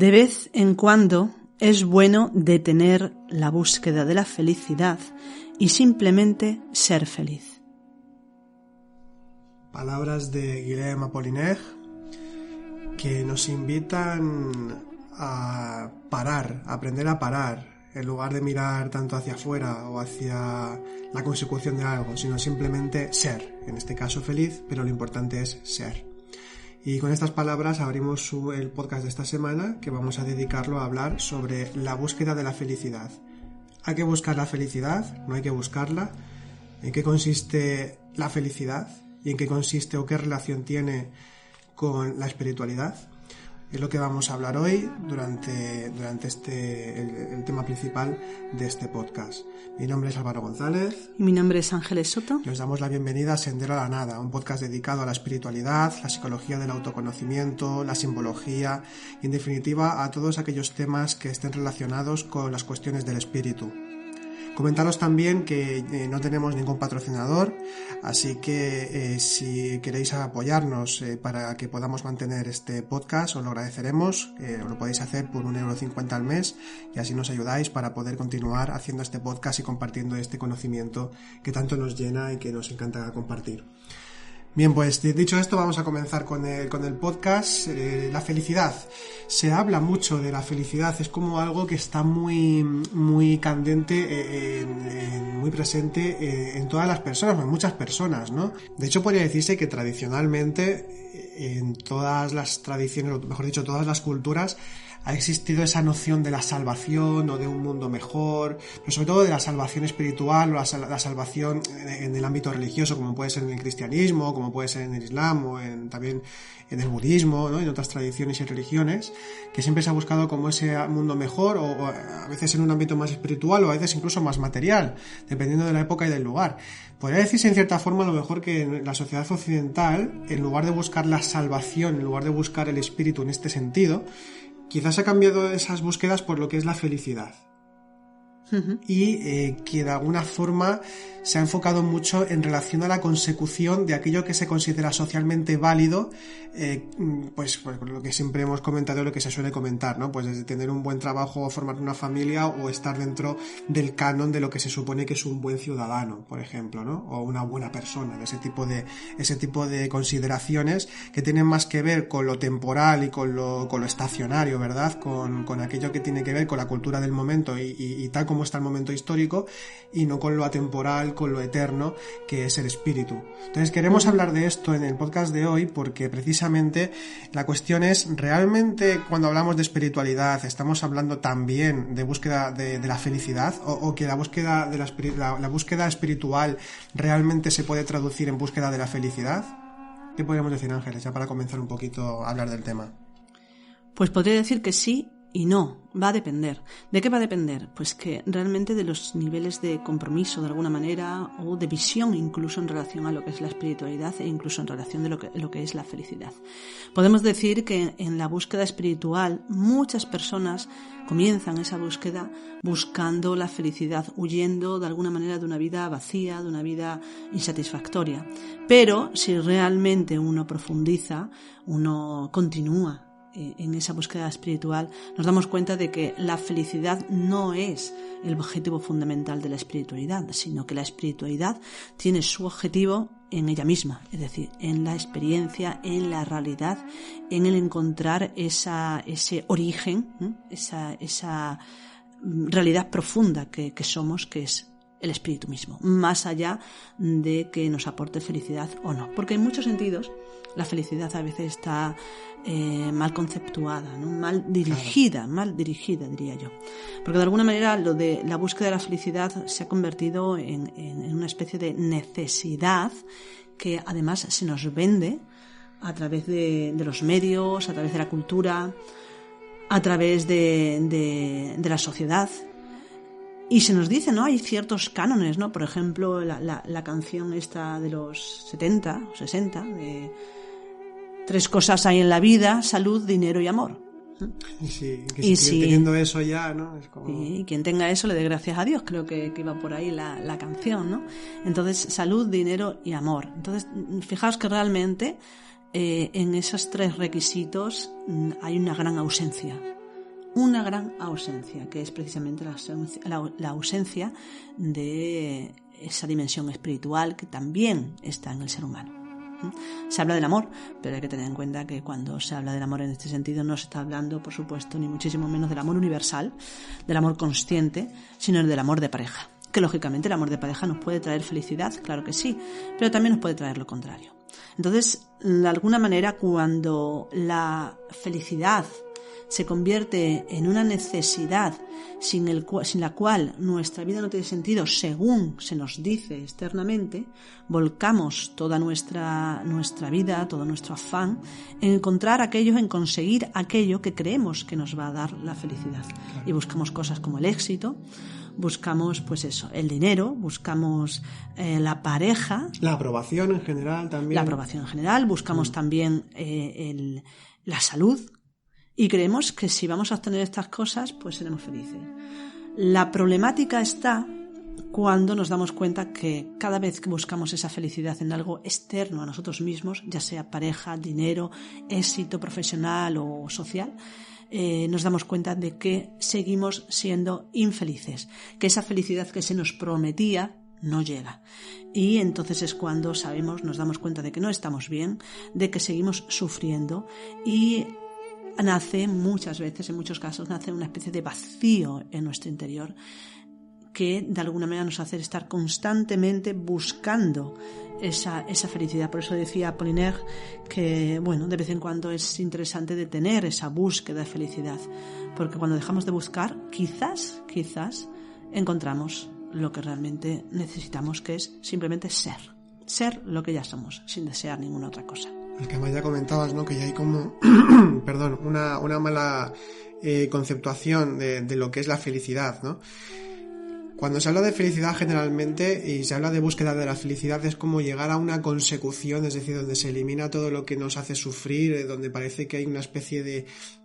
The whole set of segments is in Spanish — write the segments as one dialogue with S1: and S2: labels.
S1: De vez en cuando es bueno detener la búsqueda de la felicidad y simplemente ser feliz.
S2: Palabras de Guillaume Apollinaire que nos invitan a parar, a aprender a parar, en lugar de mirar tanto hacia afuera o hacia la consecución de algo, sino simplemente ser, en este caso feliz, pero lo importante es ser. Y con estas palabras abrimos el podcast de esta semana, que vamos a dedicarlo a hablar sobre la búsqueda de la felicidad. ¿Hay que buscar la felicidad? ¿No hay que buscarla? ¿En qué consiste la felicidad? ¿Y en qué consiste o qué relación tiene con la espiritualidad? Es lo que vamos a hablar hoy durante el tema principal de este podcast. Mi nombre es Álvaro González.
S1: Y mi nombre es Ángeles Soto.
S2: Y os damos la bienvenida a Sendero a la Nada, un podcast dedicado a la espiritualidad, la psicología del autoconocimiento, la simbología y, en definitiva, a todos aquellos temas que estén relacionados con las cuestiones del espíritu. Comentaros también que no tenemos ningún patrocinador, así que si queréis apoyarnos para que podamos mantener este podcast, os lo agradeceremos. Lo podéis hacer por €1,50 al mes y así nos ayudáis para poder continuar haciendo este podcast y compartiendo este conocimiento que tanto nos llena y que nos encanta compartir. Bien, pues dicho esto, vamos a comenzar con el podcast. La felicidad. Se habla mucho de la felicidad, es como algo que está muy candente, muy presente en todas las personas, en muchas personas, ¿no? De hecho, podría decirse que tradicionalmente, en todas las tradiciones, o mejor dicho, todas las culturas, ha existido esa noción de la salvación o de un mundo mejor, pero sobre todo de la salvación espiritual o la salvación en el ámbito religioso, como puede ser en el cristianismo, como puede ser en el islam o también en el budismo, ¿no? En otras tradiciones y religiones, que siempre se ha buscado como ese mundo mejor o a veces en un ámbito más espiritual o a veces incluso más material, dependiendo de la época y del lugar. Podría decirse en cierta forma a lo mejor que en la sociedad occidental, en lugar de buscar la salvación, en lugar de buscar el espíritu en este sentido, quizás ha cambiado esas búsquedas por lo que es la felicidad. Y que de alguna forma se ha enfocado mucho en relación a la consecución de aquello que se considera socialmente válido, pues por lo que siempre hemos comentado, lo que se suele comentar, ¿no? Pues desde tener un buen trabajo o formar una familia o estar dentro del canon de lo que se supone que es un buen ciudadano, por ejemplo, ¿no? O una buena persona, ese tipo de consideraciones que tienen más que ver con lo temporal y con lo estacionario, ¿verdad? Con aquello que tiene que ver con la cultura del momento y tal como está el momento histórico, y no con lo atemporal, con lo eterno, que es el espíritu. Entonces queremos hablar de esto en el podcast de hoy porque precisamente la cuestión es, ¿realmente cuando hablamos de espiritualidad estamos hablando también de búsqueda de la felicidad o que la búsqueda de la búsqueda espiritual realmente se puede traducir en búsqueda de la felicidad? ¿Qué podríamos decir, Ángeles, ya para comenzar un poquito a hablar del tema?
S1: Pues podría decir que sí y no, va a depender. ¿De qué va a depender? Pues que realmente de los niveles de compromiso de alguna manera o de visión incluso en relación a lo que es la espiritualidad e incluso en relación de lo que es la felicidad. Podemos decir que en la búsqueda espiritual muchas personas comienzan esa búsqueda buscando la felicidad, huyendo de alguna manera de una vida vacía, de una vida insatisfactoria. Pero si realmente uno profundiza, uno continúa en esa búsqueda espiritual, nos damos cuenta de que la felicidad no es el objetivo fundamental de la espiritualidad, sino que la espiritualidad tiene su objetivo en ella misma, es decir, en la experiencia, en la realidad, en el encontrar ese origen, esa realidad profunda que somos, que es el espíritu mismo, más allá de que nos aporte felicidad o no. Porque en muchos sentidos la felicidad a veces está mal conceptuada, ¿no? mal dirigida diría yo. Porque de alguna manera lo de la búsqueda de la felicidad se ha convertido en una especie de necesidad que además se nos vende a través de los medios, a través de la cultura, a través de la sociedad. Y se nos dice, ¿no? Hay ciertos cánones, ¿no? Por ejemplo, la canción esta de los 70 o 60, de 3 cosas hay en la vida: salud, dinero y amor.
S2: Sí, que si teniendo eso ya, ¿no? Es como...
S1: Y quien tenga eso le dé gracias a Dios, creo que iba por ahí la canción, ¿no? Entonces, salud, dinero y amor. Entonces, fijaos que realmente en esos 3 requisitos hay una gran ausencia. una gran ausencia, que es precisamente la ausencia de esa dimensión espiritual que también está en el ser humano. Se habla del amor, pero hay que tener en cuenta que cuando se habla del amor en este sentido no se está hablando, por supuesto, ni muchísimo menos del amor universal, del amor consciente, sino del amor de pareja. Que lógicamente el amor de pareja nos puede traer felicidad, claro que sí, pero también nos puede traer lo contrario. Entonces, de alguna manera, cuando la felicidad se convierte en una necesidad sin la cual nuestra vida no tiene sentido, según se nos dice externamente, volcamos toda nuestra vida, todo nuestro afán en en conseguir aquello que creemos que nos va a dar la felicidad. Claro. Y buscamos cosas como el éxito, buscamos pues eso, el dinero, buscamos la pareja,
S2: la aprobación en general también.
S1: La aprobación en general, buscamos también la salud. Y creemos que si vamos a obtener estas cosas, pues seremos felices. La problemática está cuando nos damos cuenta que cada vez que buscamos esa felicidad en algo externo a nosotros mismos, ya sea pareja, dinero, éxito profesional o social, nos damos cuenta de que seguimos siendo infelices, que esa felicidad que se nos prometía no llega. Y entonces es cuando nos damos cuenta de que no estamos bien, de que seguimos sufriendo y nace muchas veces, en muchos casos, nace una especie de vacío en nuestro interior que de alguna manera nos hace estar constantemente buscando esa felicidad. Por eso decía Apollinaire que, bueno, de vez en cuando es interesante detener esa búsqueda de felicidad, porque cuando dejamos de buscar, quizás encontramos lo que realmente necesitamos, que es simplemente ser lo que ya somos, sin desear ninguna otra cosa.
S2: El que más ya comentabas, ¿no? Que ya hay como, perdón, una mala conceptuación de lo que es la felicidad, ¿no? Cuando se habla de felicidad generalmente y se habla de búsqueda de la felicidad es como llegar a una consecución, es decir, donde se elimina todo lo que nos hace sufrir, donde parece que hay una especie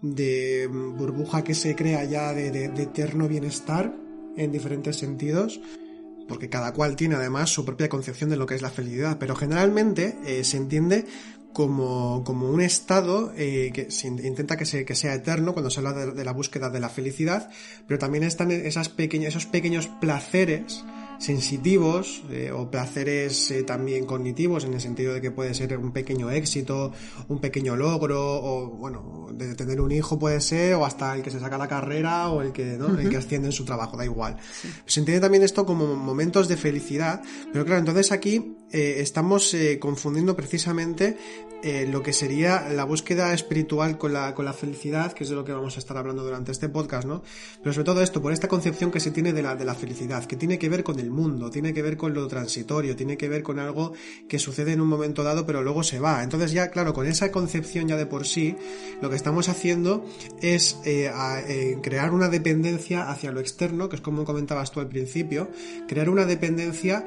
S2: de burbuja que se crea ya de eterno bienestar en diferentes sentidos, porque cada cual tiene además su propia concepción de lo que es la felicidad, pero generalmente se entiende como un estado que se intenta que sea eterno cuando se habla de la búsqueda de la felicidad, pero también están esos pequeños placeres sensitivos o placeres también cognitivos, en el sentido de que puede ser un pequeño éxito, un pequeño logro, o bueno, de tener un hijo puede ser, o hasta el que se saca la carrera o el que, ¿no? El que asciende en su trabajo, da igual. Sí. Se entiende también esto como momentos de felicidad, pero claro, entonces aquí estamos confundiendo precisamente lo que sería la búsqueda espiritual con la felicidad, que es de lo que vamos a estar hablando durante este podcast, ¿no? Pero sobre todo esto, por esta concepción que se tiene de la felicidad, que tiene que ver con el mundo, tiene que ver con lo transitorio, tiene que ver con algo que sucede en un momento dado pero luego se va. Entonces ya, claro, con esa concepción ya de por sí, lo que estamos haciendo es crear una dependencia hacia lo externo, que es como comentabas tú al principio, crear una dependencia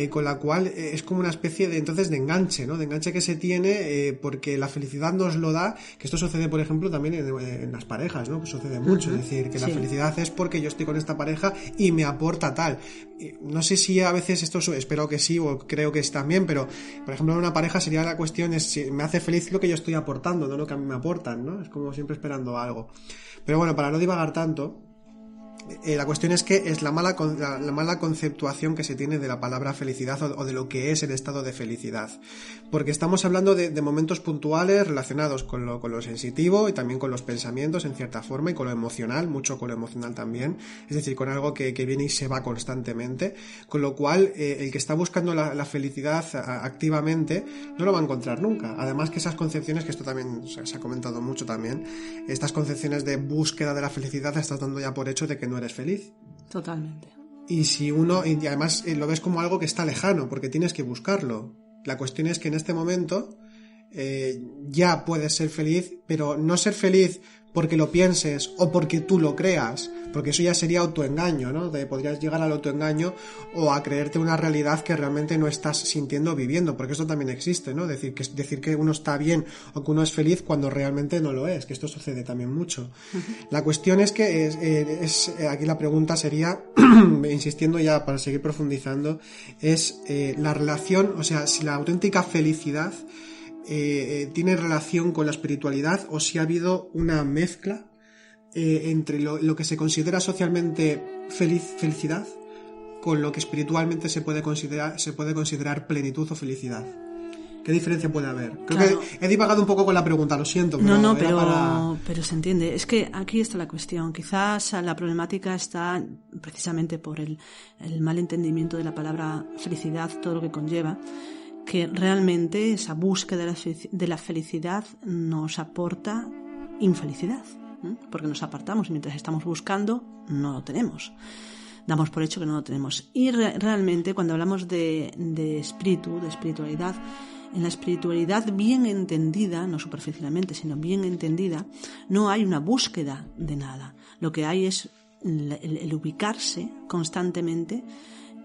S2: con la cual es como una especie de enganche, ¿no? De enganche que se tiene porque la felicidad nos lo da, que esto sucede por ejemplo también en las parejas, ¿no? Que sucede mucho, es decir, que la felicidad es porque yo estoy con esta pareja y me aporta tal. No sé si a veces esto, espero que sí o creo que es también, pero por ejemplo en una pareja sería la cuestión es si me hace feliz lo que yo estoy aportando, no lo que a mí me aportan, ¿no? Es como siempre esperando algo. Pero bueno, para no divagar tanto, la cuestión es que es la mala conceptuación que se tiene de la palabra felicidad o de lo que es el estado de felicidad, porque estamos hablando de momentos puntuales relacionados con lo sensitivo y también con los pensamientos en cierta forma y con lo emocional, mucho con lo emocional también, es decir, con algo que viene y se va constantemente, con lo cual el que está buscando la felicidad activamente no lo va a encontrar nunca. Además que esas concepciones, que esto también se ha comentado mucho también, estas concepciones de búsqueda de la felicidad estás dando ya por hecho de que no eres feliz.
S1: Totalmente.
S2: Y además lo ves como algo que está lejano, porque tienes que buscarlo. La cuestión es que en este momento ya puedes ser feliz, pero no ser feliz porque lo pienses o porque tú lo creas, porque eso ya sería autoengaño, ¿no? Podrías llegar al autoengaño o a creerte una realidad que realmente no estás sintiendo o viviendo, porque esto también existe, ¿no? Decir que uno está bien o que uno es feliz cuando realmente no lo es, que esto sucede también mucho. Uh-huh. La cuestión es que aquí la pregunta sería, insistiendo ya para seguir profundizando, es la relación, o sea, si la auténtica felicidad tiene relación con la espiritualidad o si ha habido una mezcla entre lo que se considera socialmente felicidad con lo que espiritualmente se puede considerar plenitud o felicidad. ¿Qué diferencia puede haber? Creo que he divagado un poco con la pregunta, lo siento.
S1: Pero se entiende. Es que aquí está la cuestión. Quizás la problemática está precisamente por el mal entendimiento de la palabra felicidad, todo lo que conlleva, que realmente esa búsqueda de la felicidad nos aporta infelicidad, porque nos apartamos y mientras estamos buscando no lo tenemos. Damos por hecho que no lo tenemos. Y realmente cuando hablamos de espíritu, de espiritualidad, en la espiritualidad bien entendida, no superficialmente, sino bien entendida, no hay una búsqueda de nada. Lo que hay es el ubicarse constantemente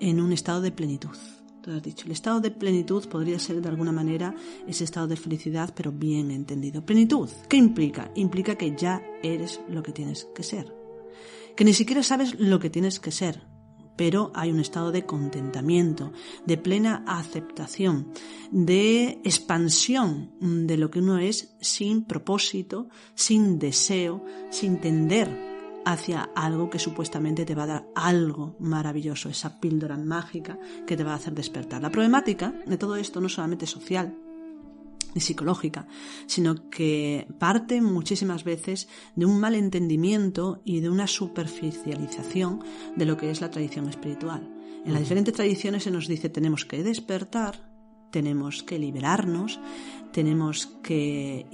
S1: en un estado de plenitud. Tú has dicho, el estado de plenitud podría ser de alguna manera ese estado de felicidad, pero bien entendido. Plenitud, ¿qué implica? Implica que ya eres lo que tienes que ser. Que ni siquiera sabes lo que tienes que ser, pero hay un estado de contentamiento, de plena aceptación, de expansión de lo que uno es sin propósito, sin deseo, sin tender hacia algo que supuestamente te va a dar algo maravilloso, esa píldora mágica que te va a hacer despertar. La problemática de todo esto no solamente es social ni psicológica, sino que parte muchísimas veces de un mal entendimiento y de una superficialización de lo que es la tradición espiritual. En las diferentes tradiciones se nos dice tenemos que despertar, tenemos que liberarnos, tenemos que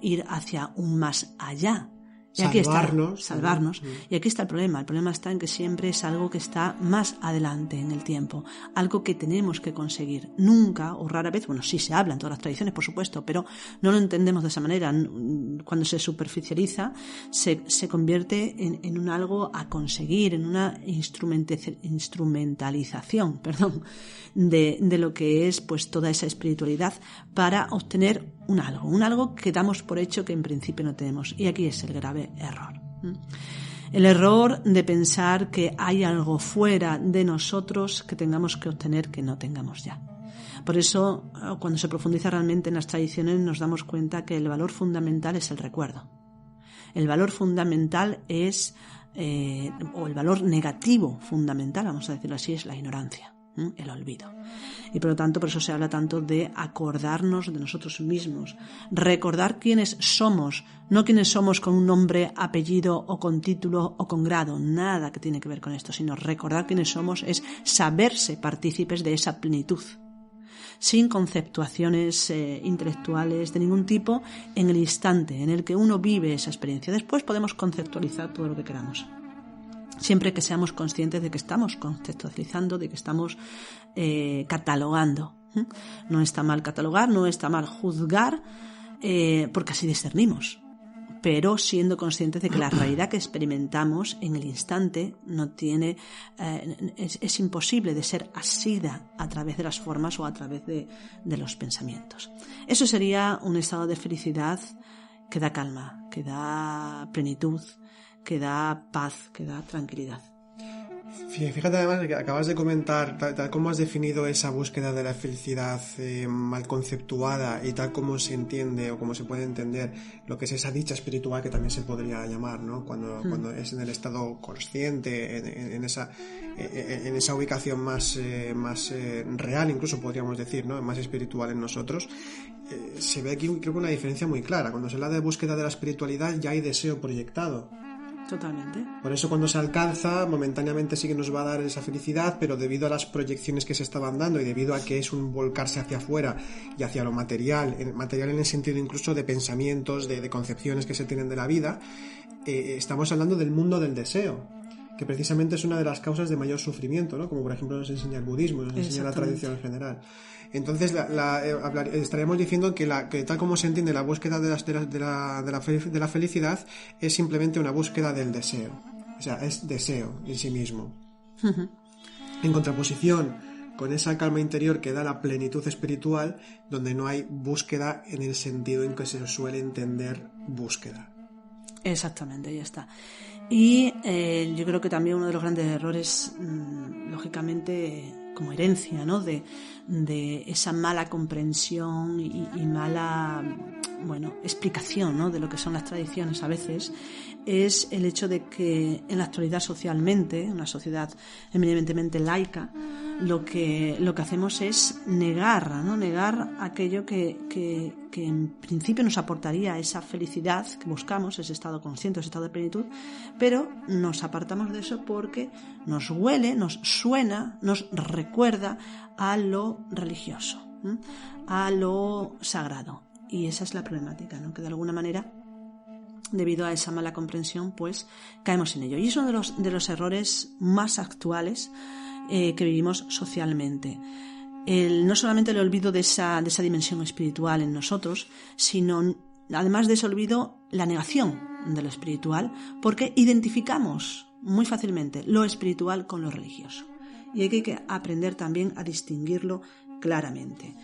S1: ir hacia un más allá. Y aquí salvarnos. Y aquí está el problema. El problema está en que siempre es algo que está más adelante en el tiempo. Algo que tenemos que conseguir. Nunca o rara vez, sí se habla en todas las tradiciones, por supuesto, pero no lo entendemos de esa manera. Cuando se superficializa, se convierte en un algo a conseguir, en una instrumentalización, de lo que es pues toda esa espiritualidad para obtener un algo que damos por hecho que en principio no tenemos. Y aquí es el grave error. El error de pensar que hay algo fuera de nosotros que tengamos que obtener que no tengamos ya. Por eso, cuando se profundiza realmente en las tradiciones, nos damos cuenta que el valor fundamental es el recuerdo. El valor fundamental es, o el valor negativo fundamental, vamos a decirlo así, es la ignorancia. El olvido. Y por lo tanto, por eso se habla tanto de acordarnos de nosotros mismos, recordar quiénes somos, no quiénes somos con un nombre, apellido o con título o con grado, nada que tiene que ver con esto, sino recordar quiénes somos es saberse partícipes de esa plenitud, sin conceptuaciones intelectuales de ningún tipo, en el instante en el que uno vive esa experiencia. Después podemos conceptualizar todo lo que queramos. Siempre que seamos conscientes de que estamos conceptualizando, de que estamos catalogando. No está mal catalogar, no está mal juzgar, porque así discernimos. Pero siendo conscientes de que la realidad que experimentamos en el instante no tiene, es imposible de ser asida a través de las formas o a través de los pensamientos. Eso sería un estado de felicidad que da calma, que da plenitud, que da paz, que da tranquilidad.
S2: Fíjate además que acabas de comentar, tal como has definido esa búsqueda de la felicidad mal conceptuada y tal como se entiende o como se puede entender lo que es esa dicha espiritual que también se podría llamar, ¿no? Cuando es en el estado consciente, en esa ubicación más real, incluso podríamos decir, ¿no? Más espiritual en nosotros, se ve aquí creo que una diferencia muy clara. Cuando se habla de búsqueda de la espiritualidad ya hay deseo proyectado.
S1: Totalmente.
S2: Por eso cuando se alcanza, momentáneamente sí que nos va a dar esa felicidad, pero debido a las proyecciones que se estaban dando y debido a que es un volcarse hacia afuera y hacia lo material en el sentido incluso de pensamientos, de concepciones que se tienen de la vida, estamos hablando del mundo del deseo, que precisamente es una de las causas de mayor sufrimiento, ¿no? Como por ejemplo nos enseña el budismo, nos enseña la tradición en general. Entonces estaríamos diciendo que tal como se entiende la búsqueda de la felicidad es simplemente una búsqueda del deseo, o sea, es deseo en sí mismo. Uh-huh. En contraposición con esa calma interior que da la plenitud espiritual, donde no hay búsqueda en el sentido en que se suele entender búsqueda.
S1: Exactamente, ya está. Y yo creo que también uno de los grandes errores, lógicamente, como herencia, ¿no? de esa mala comprensión y mala explicación, ¿no?, de lo que son las tradiciones a veces, es el hecho de que en la actualidad socialmente, una sociedad eminentemente laica, lo que hacemos es negar aquello que en principio nos aportaría esa felicidad que buscamos, ese estado consciente, ese estado de plenitud, pero nos apartamos de eso porque nos huele, nos suena, nos recuerda a lo religioso, a lo sagrado. Y esa es la problemática, ¿no?, que de alguna manera, debido a esa mala comprensión, pues caemos en ello. Y es uno de los errores más actuales que vivimos socialmente. No solamente el olvido de esa dimensión espiritual en nosotros, sino, además de ese olvido, la negación de lo espiritual, porque identificamos muy fácilmente lo espiritual con lo religioso. Y hay que aprender también a distinguirlo claramente.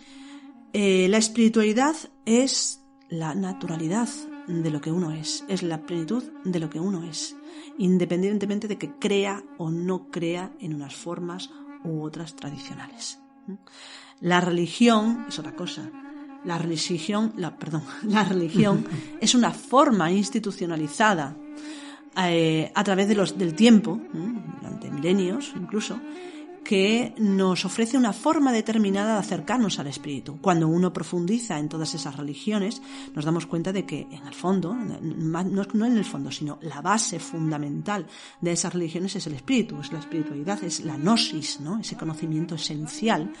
S1: La espiritualidad es la naturalidad de lo que uno es la plenitud de lo que uno es, independientemente de que crea o no crea en unas formas u otras tradicionales. La religión es otra cosa. La religión es una forma institucionalizada a través del tiempo, durante milenios incluso, que nos ofrece una forma determinada de acercarnos al espíritu. Cuando uno profundiza en todas esas religiones, nos damos cuenta de que en el fondo, no en el fondo, sino la base fundamental de esas religiones es el espíritu, es la espiritualidad, es la gnosis, ¿no?, ese conocimiento esencial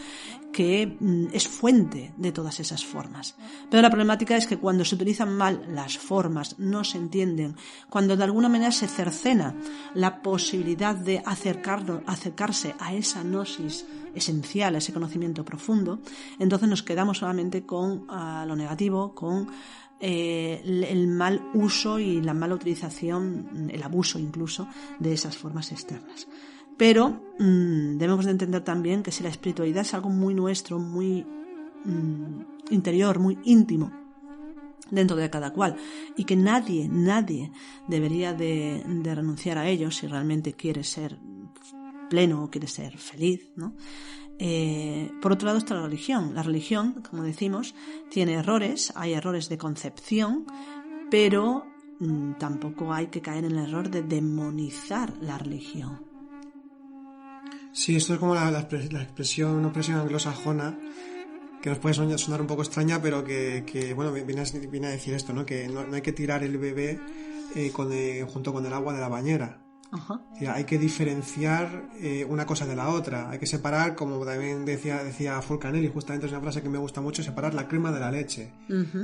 S1: que es fuente de todas esas formas. Pero la problemática es que cuando se utilizan mal las formas, no se entienden, cuando de alguna manera se cercena la posibilidad de acercarse a esa gnosis esencial, a ese conocimiento profundo, entonces nos quedamos solamente con lo negativo, con el mal uso y la mala utilización, el abuso incluso, de esas formas externas. Pero debemos de entender también que si la espiritualidad es algo muy nuestro, muy interior, muy íntimo dentro de cada cual, y que nadie debería de renunciar a ello si realmente quiere ser pleno o quiere ser feliz, ¿no? Por otro lado está la religión. La religión, como decimos, tiene errores, hay errores de concepción, pero tampoco hay que caer en el error de demonizar la religión.
S2: Sí, esto es como una expresión anglosajona que nos puede sonar un poco extraña, pero que viene a decir esto, ¿no? Que no hay que tirar el bebé junto con el agua de la bañera.
S1: Ajá.
S2: Hay que diferenciar una cosa de la otra, hay que separar, como también decía Fulcanelli, justamente es una frase que me gusta mucho, separar la crema de la leche,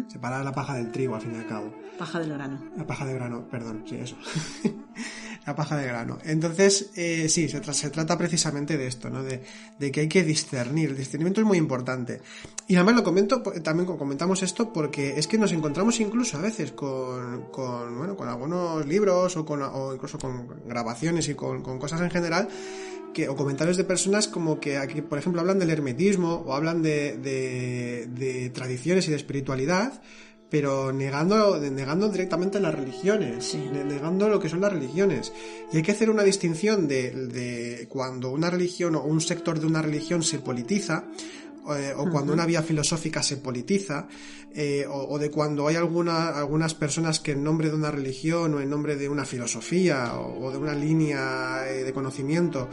S2: separar la paja del trigo, al fin y al cabo.
S1: Paja del grano.
S2: La paja del grano, perdón, sí, eso. La paja del grano. Entonces, sí, se trata precisamente de esto, ¿no? De que hay que discernir. El discernimiento es muy importante. Y además también comentamos esto porque es que nos encontramos incluso a veces con algunos libros o incluso con grabaciones y con cosas en general o comentarios de personas como que aquí, por ejemplo, hablan del hermetismo o hablan de tradiciones y de espiritualidad, pero negando directamente las religiones, sí, negando lo que son las religiones. Y hay que hacer una distinción de cuando una religión o un sector de una religión se politiza, o cuando una vía filosófica se politiza, o de cuando hay algunas personas que en nombre de una religión o en nombre de una filosofía o de una línea de conocimiento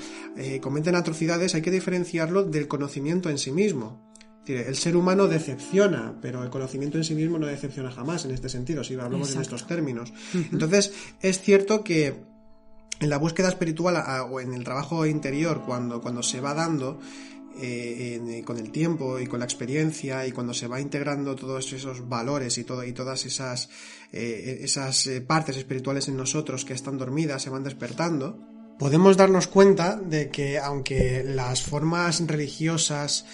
S2: cometen atrocidades. Hay que diferenciarlo del conocimiento en sí mismo. El ser humano decepciona, pero el conocimiento en sí mismo no decepciona jamás, en este sentido, si hablamos en estos términos. Entonces, es cierto que en la búsqueda espiritual o en el trabajo interior, cuando se va dando con el tiempo y con la experiencia, y cuando se va integrando todos esos valores y todas esas partes espirituales en nosotros que están dormidas, se van despertando, podemos darnos cuenta de que aunque las formas religiosas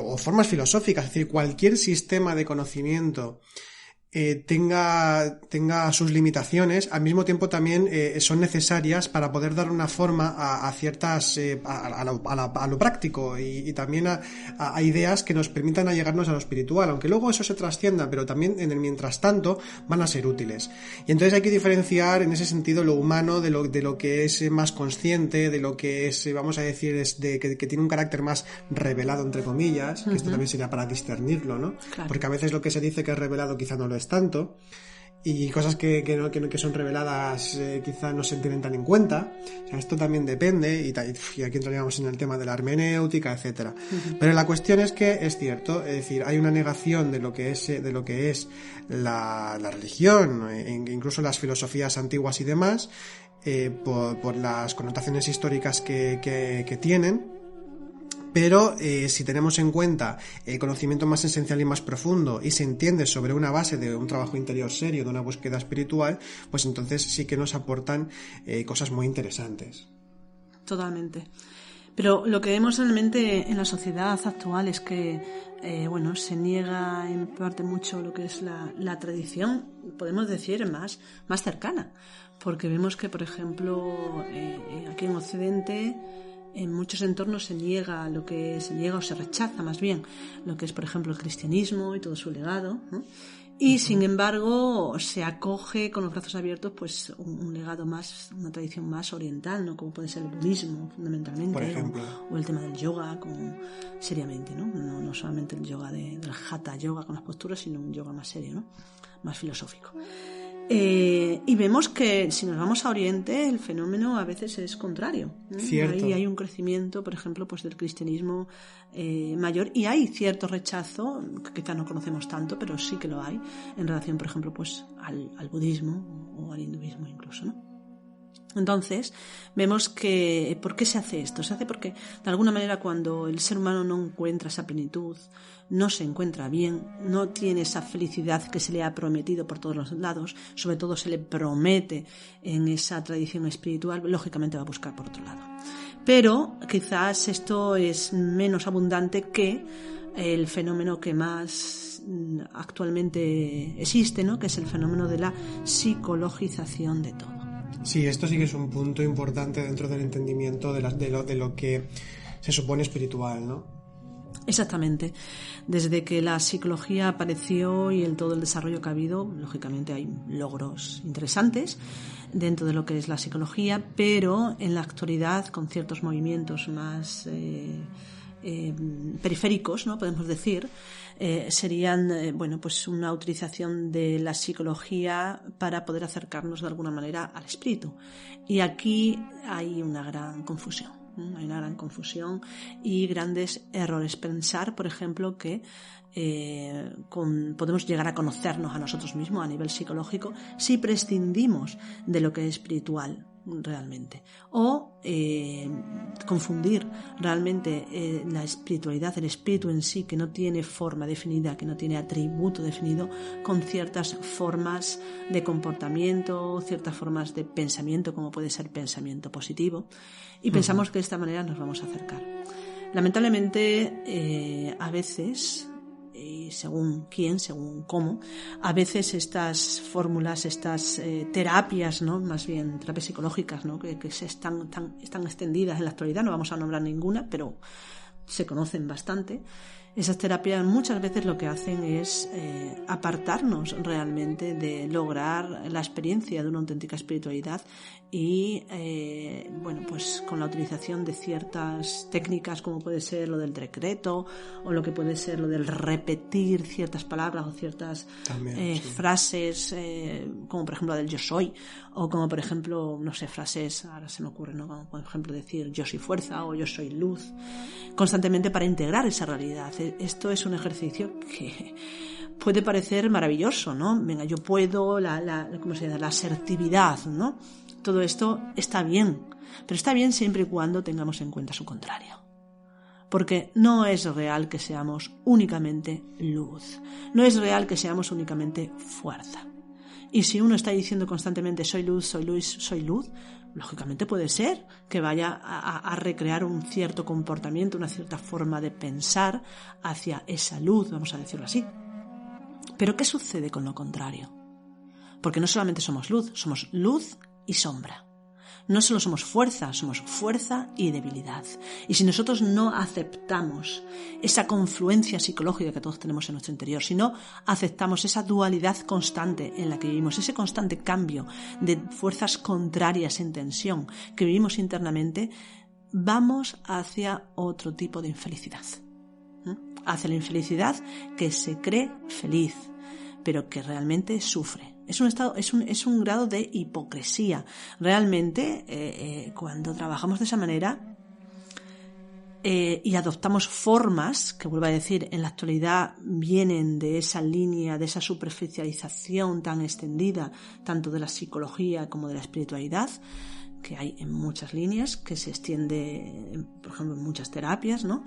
S2: o formas filosóficas, es decir, cualquier sistema de conocimiento tenga sus limitaciones, al mismo tiempo también son necesarias para poder dar una forma a ciertas a lo práctico y también a ideas que nos permitan allegarnos a lo espiritual, aunque luego eso se trascienda, pero también en el mientras tanto van a ser útiles. Y entonces hay que diferenciar en ese sentido lo humano de lo que es más consciente, de lo que es, vamos a decir, que tiene un carácter más revelado, entre comillas, que esto también sería para discernirlo, ¿no?
S1: Claro.
S2: Porque a veces lo que se dice que es revelado quizá no lo es tanto, y cosas que son reveladas quizá no se tienen tan en cuenta. O sea, esto también depende, y aquí entraríamos en el tema de la hermenéutica, etcétera. Pero la cuestión es que es cierto, es decir, hay una negación de lo que es la religión, incluso las filosofías antiguas y demás, por las connotaciones históricas que tienen. Pero si tenemos en cuenta el conocimiento más esencial y más profundo y se entiende sobre una base de un trabajo interior serio, de una búsqueda espiritual, pues entonces sí que nos aportan cosas muy interesantes.
S1: Totalmente. Pero lo que vemos realmente en la sociedad actual es que se niega en parte mucho lo que es la tradición, podemos decir, más cercana. Porque vemos que, por ejemplo, aquí en Occidente, en muchos entornos se niega o se rechaza más bien lo que es, por ejemplo, el cristianismo y todo su legado, ¿no? Y sin embargo se acoge con los brazos abiertos pues un legado más, una tradición más oriental, ¿no? Como puede ser el budismo fundamentalmente,
S2: por ejemplo,
S1: o el tema del yoga seriamente, ¿no? No solamente el yoga del hatha yoga con las posturas, sino un yoga más serio, ¿no? Más filosófico. Y vemos que si nos vamos a Oriente el fenómeno a veces es contrario, ¿no?
S2: Cierto.
S1: Ahí hay un crecimiento, por ejemplo, pues del cristianismo mayor, y hay cierto rechazo que quizá no conocemos tanto, pero sí que lo hay en relación, por ejemplo, pues al budismo o al hinduismo incluso, ¿no? Entonces, vemos que ¿por qué se hace esto? Se hace porque, de alguna manera, cuando el ser humano no encuentra esa plenitud, no se encuentra bien, no tiene esa felicidad que se le ha prometido por todos los lados, sobre todo se le promete en esa tradición espiritual, lógicamente va a buscar por otro lado. Pero quizás esto es menos abundante que el fenómeno que más actualmente existe, ¿no? Que es el fenómeno de la psicologización de todo.
S2: Sí, esto sí que es un punto importante dentro del entendimiento de lo que se supone espiritual, ¿no?
S1: Exactamente. Desde que la psicología apareció y todo el desarrollo que ha habido, lógicamente hay logros interesantes dentro de lo que es la psicología, pero en la actualidad, con ciertos movimientos más periféricos, ¿no? Podemos decir, serían pues una utilización de la psicología para poder acercarnos de alguna manera al espíritu. Y aquí hay una gran confusión. Hay una gran confusión y grandes errores. Pensar, por ejemplo, que podemos llegar a conocernos a nosotros mismos a nivel psicológico si prescindimos de lo que es espiritual realmente, o confundir realmente la espiritualidad, el espíritu en sí, que no tiene forma definida, que no tiene atributo definido, con ciertas formas de comportamiento, ciertas formas de pensamiento, como puede ser pensamiento positivo, y pensamos que de esta manera nos vamos a acercar. Lamentablemente, a veces, según quién, según cómo, a veces estas fórmulas, estas terapias, ¿no? Más bien terapias psicológicas, ¿no? que están extendidas en la actualidad, no vamos a nombrar ninguna, pero se conocen bastante. Esas terapias muchas veces lo que hacen es apartarnos realmente de lograr la experiencia de una auténtica espiritualidad y pues con la utilización de ciertas técnicas como puede ser lo del decreto o lo que puede ser lo del repetir ciertas palabras o ciertas frases, como por ejemplo la del yo soy, o como por ejemplo, no sé, frases, ahora se me ocurre, ¿no? Como por ejemplo decir yo soy fuerza o yo soy luz, constantemente para integrar esa realidad. Esto es un ejercicio que puede parecer maravilloso, ¿no? Venga, yo puedo, ¿cómo se llama? La asertividad, ¿no? Todo esto está bien, pero está bien siempre y cuando tengamos en cuenta su contrario. Porque no es real que seamos únicamente luz, no es real que seamos únicamente fuerza. Y si uno está diciendo constantemente soy luz, soy luz, soy luz, lógicamente puede ser que vaya a recrear un cierto comportamiento, una cierta forma de pensar hacia esa luz, vamos a decirlo así. Pero ¿qué sucede con lo contrario? Porque no solamente somos luz y sombra. No solo somos fuerza y debilidad. Y si nosotros no aceptamos esa confluencia psicológica que todos tenemos en nuestro interior, si no aceptamos esa dualidad constante en la que vivimos, ese constante cambio de fuerzas contrarias en tensión que vivimos internamente, vamos hacia otro tipo de infelicidad. Hacia la infelicidad que se cree feliz, pero que realmente sufre. Es un grado de hipocresía. Realmente, cuando trabajamos de esa manera y adoptamos formas, que vuelvo a decir, en la actualidad vienen de esa línea, de esa superficialización tan extendida, tanto de la psicología como de la espiritualidad, que hay en muchas líneas, que se extiende, por ejemplo, en muchas terapias, ¿no?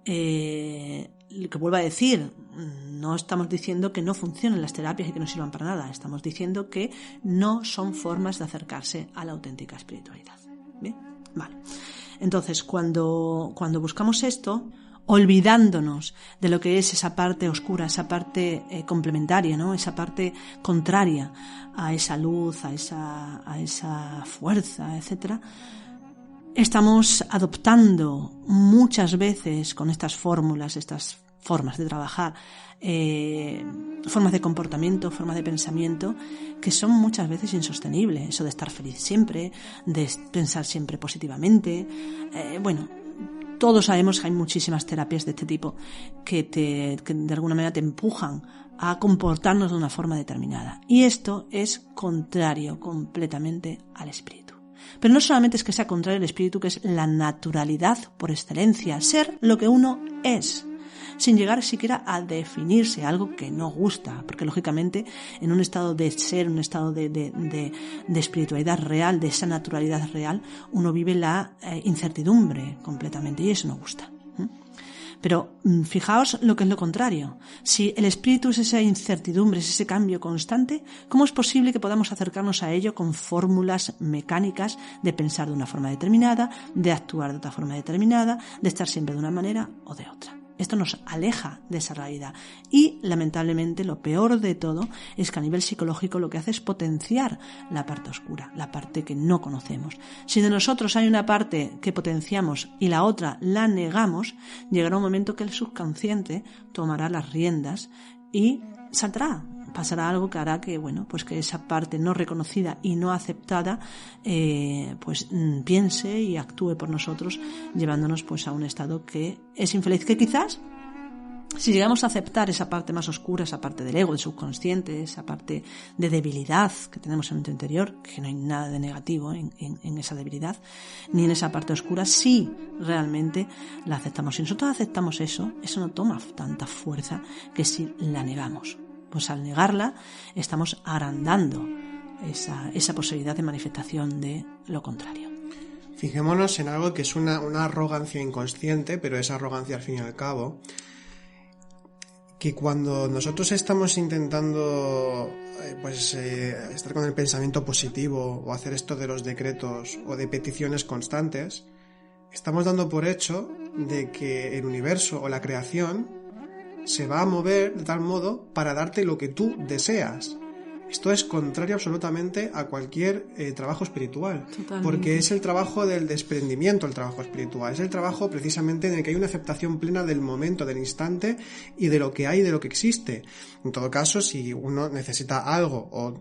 S1: Que vuelvo a decir, no estamos diciendo que no funcionen las terapias y que no sirvan para nada, estamos diciendo que no son formas de acercarse a la auténtica espiritualidad. ¿Bien? Vale. Entonces, cuando buscamos esto, olvidándonos de lo que es esa parte oscura, esa parte complementaria, ¿no? Esa parte contraria a esa luz, a esa fuerza, etcétera, estamos adoptando muchas veces con estas fórmulas, estas formas de trabajar, formas de comportamiento, formas de pensamiento que son muchas veces insostenibles. Eso de estar feliz siempre, de pensar siempre positivamente. Todos sabemos que hay muchísimas terapias de este tipo que de alguna manera te empujan a comportarnos de una forma determinada. Y esto es contrario completamente al espíritu. Pero no solamente es que sea contrario al espíritu, que es la naturalidad por excelencia, ser lo que uno es, sin llegar siquiera a definirse, algo que no gusta, porque lógicamente en un estado de ser, un estado de espiritualidad real, de esa naturalidad real, uno vive la incertidumbre completamente y eso no gusta. Pero fijaos lo que es lo contrario. Si el espíritu es esa incertidumbre, es ese cambio constante, ¿cómo es posible que podamos acercarnos a ello con fórmulas mecánicas de pensar de una forma determinada, de actuar de otra forma determinada, de estar siempre de una manera o de otra? Esto nos aleja de esa realidad y, lamentablemente, lo peor de todo es que a nivel psicológico lo que hace es potenciar la parte oscura, la parte que no conocemos. Si de nosotros hay una parte que potenciamos y la otra la negamos, llegará un momento que el subconsciente tomará las riendas y saltará. Pasará algo que hará que, pues que esa parte no reconocida y no aceptada, piense y actúe por nosotros, llevándonos pues a un estado que es infeliz, que quizás, si llegamos a aceptar esa parte más oscura, esa parte del ego, del subconsciente, esa parte de debilidad que tenemos en nuestro interior, que no hay nada de negativo en esa debilidad, ni en esa parte oscura, si realmente la aceptamos. Si nosotros aceptamos eso no toma tanta fuerza que si la negamos. Pues al negarla estamos agrandando esa posibilidad de manifestación de lo contrario.
S2: Fijémonos en algo que es una arrogancia inconsciente, pero esa arrogancia al fin y al cabo, que cuando nosotros estamos intentando estar con el pensamiento positivo o hacer esto de los decretos o de peticiones constantes, estamos dando por hecho de que el universo o la creación se va a mover de tal modo para darte lo que tú deseas. Esto es contrario absolutamente a cualquier trabajo espiritual. Totalmente. Porque es el trabajo del desprendimiento, el trabajo espiritual. Es el trabajo precisamente en el que hay una aceptación plena del momento, del instante y de lo que hay, de lo que existe. En todo caso, si uno necesita algo o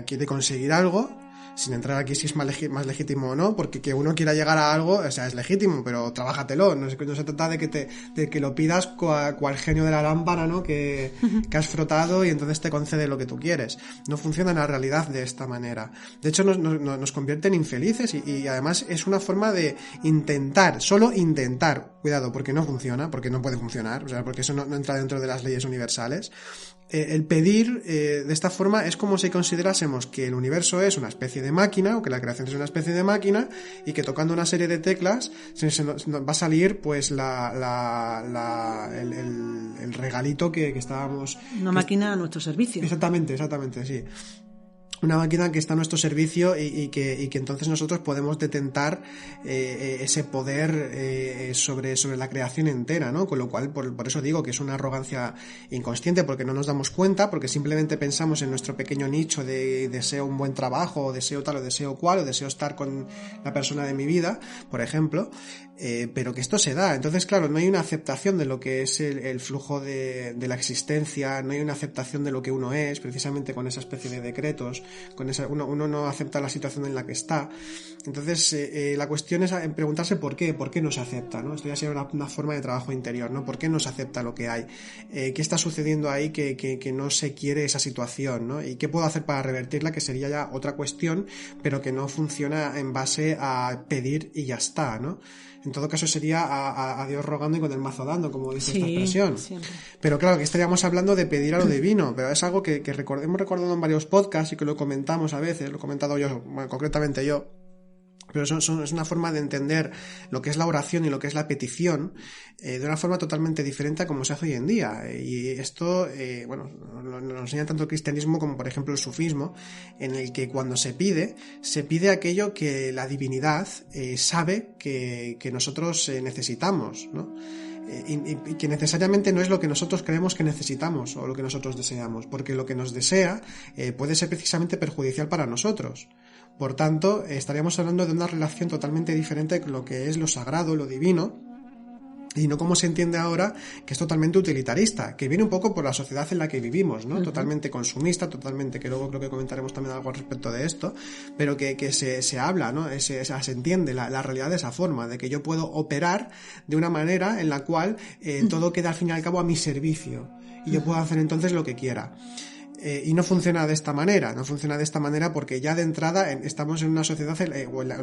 S2: quiere conseguir algo, sin entrar aquí si es más legítimo o no, porque que uno quiera llegar a algo, o sea, es legítimo, pero trabájatelo, no se trata de que lo pidas cual genio de la lámpara, ¿no? Que has frotado y entonces te concede lo que tú quieres. No funciona en la realidad de esta manera. De hecho, nos convierte en infelices y además es una forma de intentar, solo intentar, cuidado, porque no funciona, porque no puede funcionar, o sea, porque eso no entra dentro de las leyes universales. El pedir de esta forma es como si considerásemos que el universo es una especie de máquina o que la creación es una especie de máquina y que tocando una serie de teclas se nos va a salir pues el regalito que estábamos...
S1: Una máquina a nuestro servicio.
S2: Exactamente, sí. una máquina que está a nuestro servicio y que entonces nosotros podemos detentar ese poder sobre la creación entera, ¿no? Con lo cual, por eso digo que es una arrogancia inconsciente, porque no nos damos cuenta, porque simplemente pensamos en nuestro pequeño nicho de deseo un buen trabajo, o deseo tal, o deseo cual, o deseo estar con la persona de mi vida, por ejemplo, pero que esto se da. Entonces, claro, no hay una aceptación de lo que es el flujo de la existencia, no hay una aceptación de lo que uno es, precisamente con esa especie de decretos, con esa, uno no acepta la situación en la que está. Entonces la cuestión es preguntarse por qué no se acepta, ¿no? Esto ya sería una forma de trabajo interior, ¿no? ¿Por qué no se acepta lo que hay? ¿Qué está sucediendo ahí que no se quiere esa situación, ¿no? ¿Y qué puedo hacer para revertirla? Que sería ya otra cuestión, pero que no funciona en base a pedir y ya está, ¿no? En todo caso sería a Dios rogando y con el mazo dando, como dice esta expresión.
S1: Siempre.
S2: Pero claro, que estaríamos hablando de pedir a lo divino, pero es algo que hemos recordado en varios podcasts y que lo comentamos a veces, lo he comentado yo, bueno, concretamente yo. Pero es una forma de entender lo que es la oración y lo que es la petición de una forma totalmente diferente a como se hace hoy en día. Y esto, lo enseña tanto el cristianismo como, por ejemplo, el sufismo, en el que cuando se pide aquello que la divinidad sabe que nosotros necesitamos, ¿no? Y que necesariamente no es lo que nosotros creemos que necesitamos o lo que nosotros deseamos, porque lo que nos desea puede ser precisamente perjudicial para nosotros. Por tanto, estaríamos hablando de una relación totalmente diferente con lo que es lo sagrado, lo divino, y no como se entiende ahora, que es totalmente utilitarista, que viene un poco por la sociedad en la que vivimos, ¿no? Uh-huh. Totalmente consumista, totalmente, que luego creo que comentaremos también algo al respecto de esto, pero que se habla, ¿no? Se entiende la realidad de esa forma, de que yo puedo operar de una manera en la cual todo queda al fin y al cabo a mi servicio, y yo puedo hacer entonces lo que quiera. Y no funciona de esta manera porque ya de entrada estamos en una sociedad,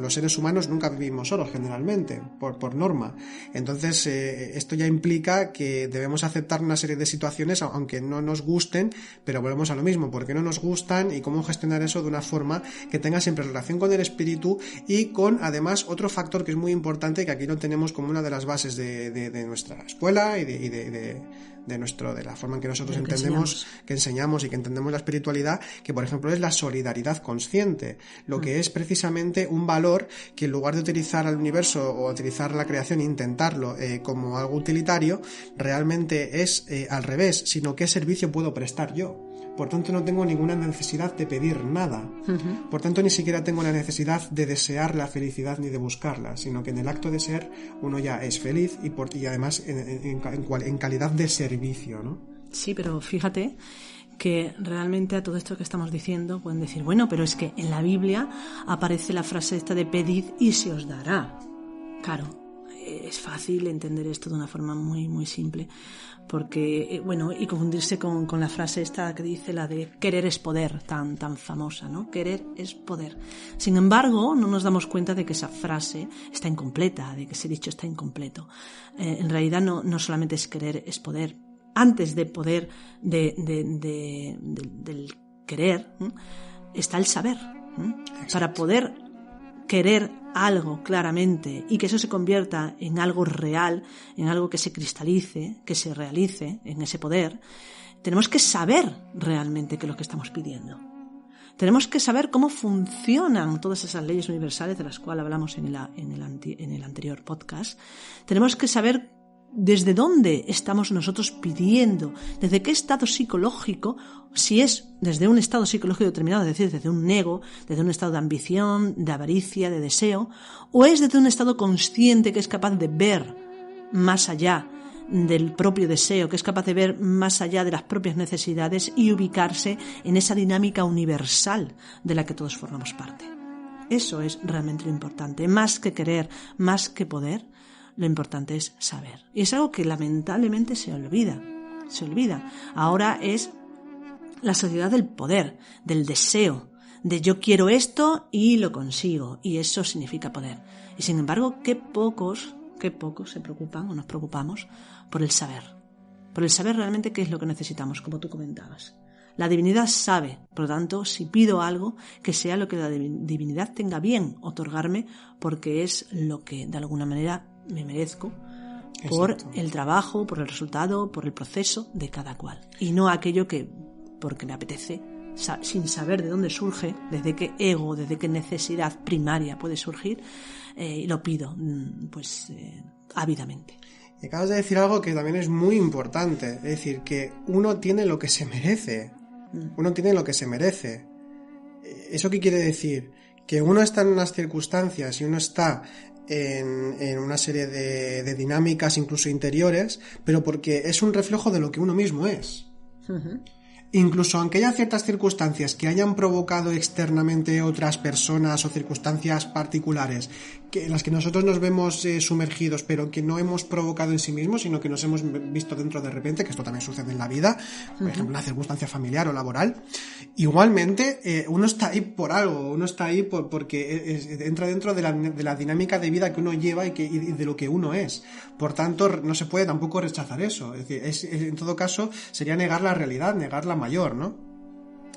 S2: los seres humanos nunca vivimos solos generalmente, por norma. Entonces esto ya implica que debemos aceptar una serie de situaciones aunque no nos gusten, pero volvemos a lo mismo, porque no nos gustan y cómo gestionar eso de una forma que tenga siempre relación con el espíritu y con además otro factor que es muy importante, que aquí lo tenemos como una de las bases de nuestra escuela y de la forma en que nosotros entendemos, que enseñamos y que entendemos la espiritualidad, que por ejemplo es la solidaridad consciente, lo que es precisamente un valor que en lugar de utilizar al universo o utilizar la creación e intentarlo como algo utilitario, realmente es al revés, sino qué servicio puedo prestar yo. Por tanto, no tengo ninguna necesidad de pedir nada. Uh-huh. Por tanto, ni siquiera tengo la necesidad de desear la felicidad ni de buscarla, sino que en el acto de ser uno ya es feliz y además en calidad de servicio, ¿no?
S1: Sí, pero fíjate que realmente a todo esto que estamos diciendo pueden decir, bueno, pero es que en la Biblia aparece la frase esta de pedid y se os dará. Claro, es fácil entender esto de una forma muy, muy simple. Porque, y confundirse con la frase esta que dice la de querer es poder, tan famosa, ¿no? Querer es poder. Sin embargo, no nos damos cuenta de que esa frase está incompleta, de que ese dicho está incompleto. En realidad no solamente es querer, es poder. Antes de poder, del querer, ¿eh? Está el saber. Para poder querer algo claramente y que eso se convierta en algo real, en algo que se cristalice, que se realice en ese poder, tenemos que saber realmente qué es lo que estamos pidiendo. Tenemos que saber cómo funcionan todas esas leyes universales de las cuales hablamos en el anterior podcast. Tenemos que saber desde dónde estamos nosotros pidiendo, desde qué estado psicológico, si es desde un estado psicológico determinado, es decir, desde un ego, desde un estado de ambición, de avaricia, de deseo, o es desde un estado consciente que es capaz de ver más allá del propio deseo, que es capaz de ver más allá de las propias necesidades y ubicarse en esa dinámica universal de la que todos formamos parte. Eso es realmente lo importante, más que querer, más que poder. Lo importante es saber. Y es algo que lamentablemente se olvida. Ahora es la sociedad del poder, del deseo, de yo quiero esto y lo consigo. Y eso significa poder. Y sin embargo, qué pocos se preocupan o nos preocupamos por el saber. Por el saber realmente qué es lo que necesitamos, como tú comentabas. La divinidad sabe, por lo tanto, si pido algo, que sea lo que la divinidad tenga bien otorgarme, porque es lo que de alguna manera me merezco por Exacto. El trabajo, por el resultado, por el proceso de cada cual. Y no aquello que, porque me apetece, sin saber de dónde surge, desde qué ego, desde qué necesidad primaria puede surgir, y lo pido, ávidamente.
S2: Y acabas de decir algo que también es muy importante, es decir, que uno tiene lo que se merece. Uno tiene lo que se merece. ¿Eso qué quiere decir? Que uno está en unas circunstancias y uno está en una serie de dinámicas incluso interiores, pero porque es un reflejo de lo que uno mismo es. Uh-huh. Incluso aunque haya ciertas circunstancias que hayan provocado externamente otras personas o circunstancias particulares en las que nosotros nos vemos sumergidos, pero que no hemos provocado en sí mismos, sino que nos hemos visto dentro de repente, que esto también sucede en la vida, por ejemplo, una circunstancia familiar o laboral, igualmente uno está ahí por algo, uno está ahí porque entra dentro de la dinámica de vida que uno lleva y de lo que uno es. Por tanto, no se puede tampoco rechazar eso. Es decir, en todo caso sería negar la realidad, negar la mayor, ¿no?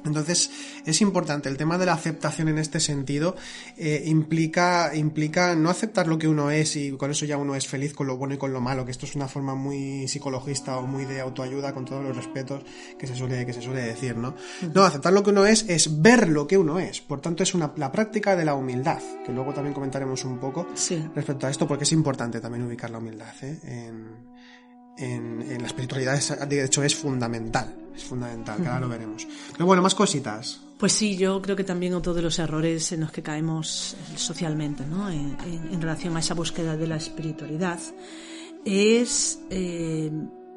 S2: Entonces es importante el tema de la aceptación en este sentido. Implica no aceptar lo que uno es y con eso ya uno es feliz con lo bueno y con lo malo, que esto es una forma muy psicologista o muy de autoayuda, con todos los respetos que se suele decir, ¿no? No, aceptar lo que uno es ver lo que uno es. Por tanto es la práctica de la humildad, que luego también comentaremos un poco respecto a esto, porque es importante también ubicar la humildad en la espiritualidad. De hecho es fundamental, que ahora lo veremos. Pero bueno, más cositas.
S1: Pues sí, yo creo que también otro de los errores en los que caemos socialmente, ¿no? en relación a esa búsqueda de la espiritualidad es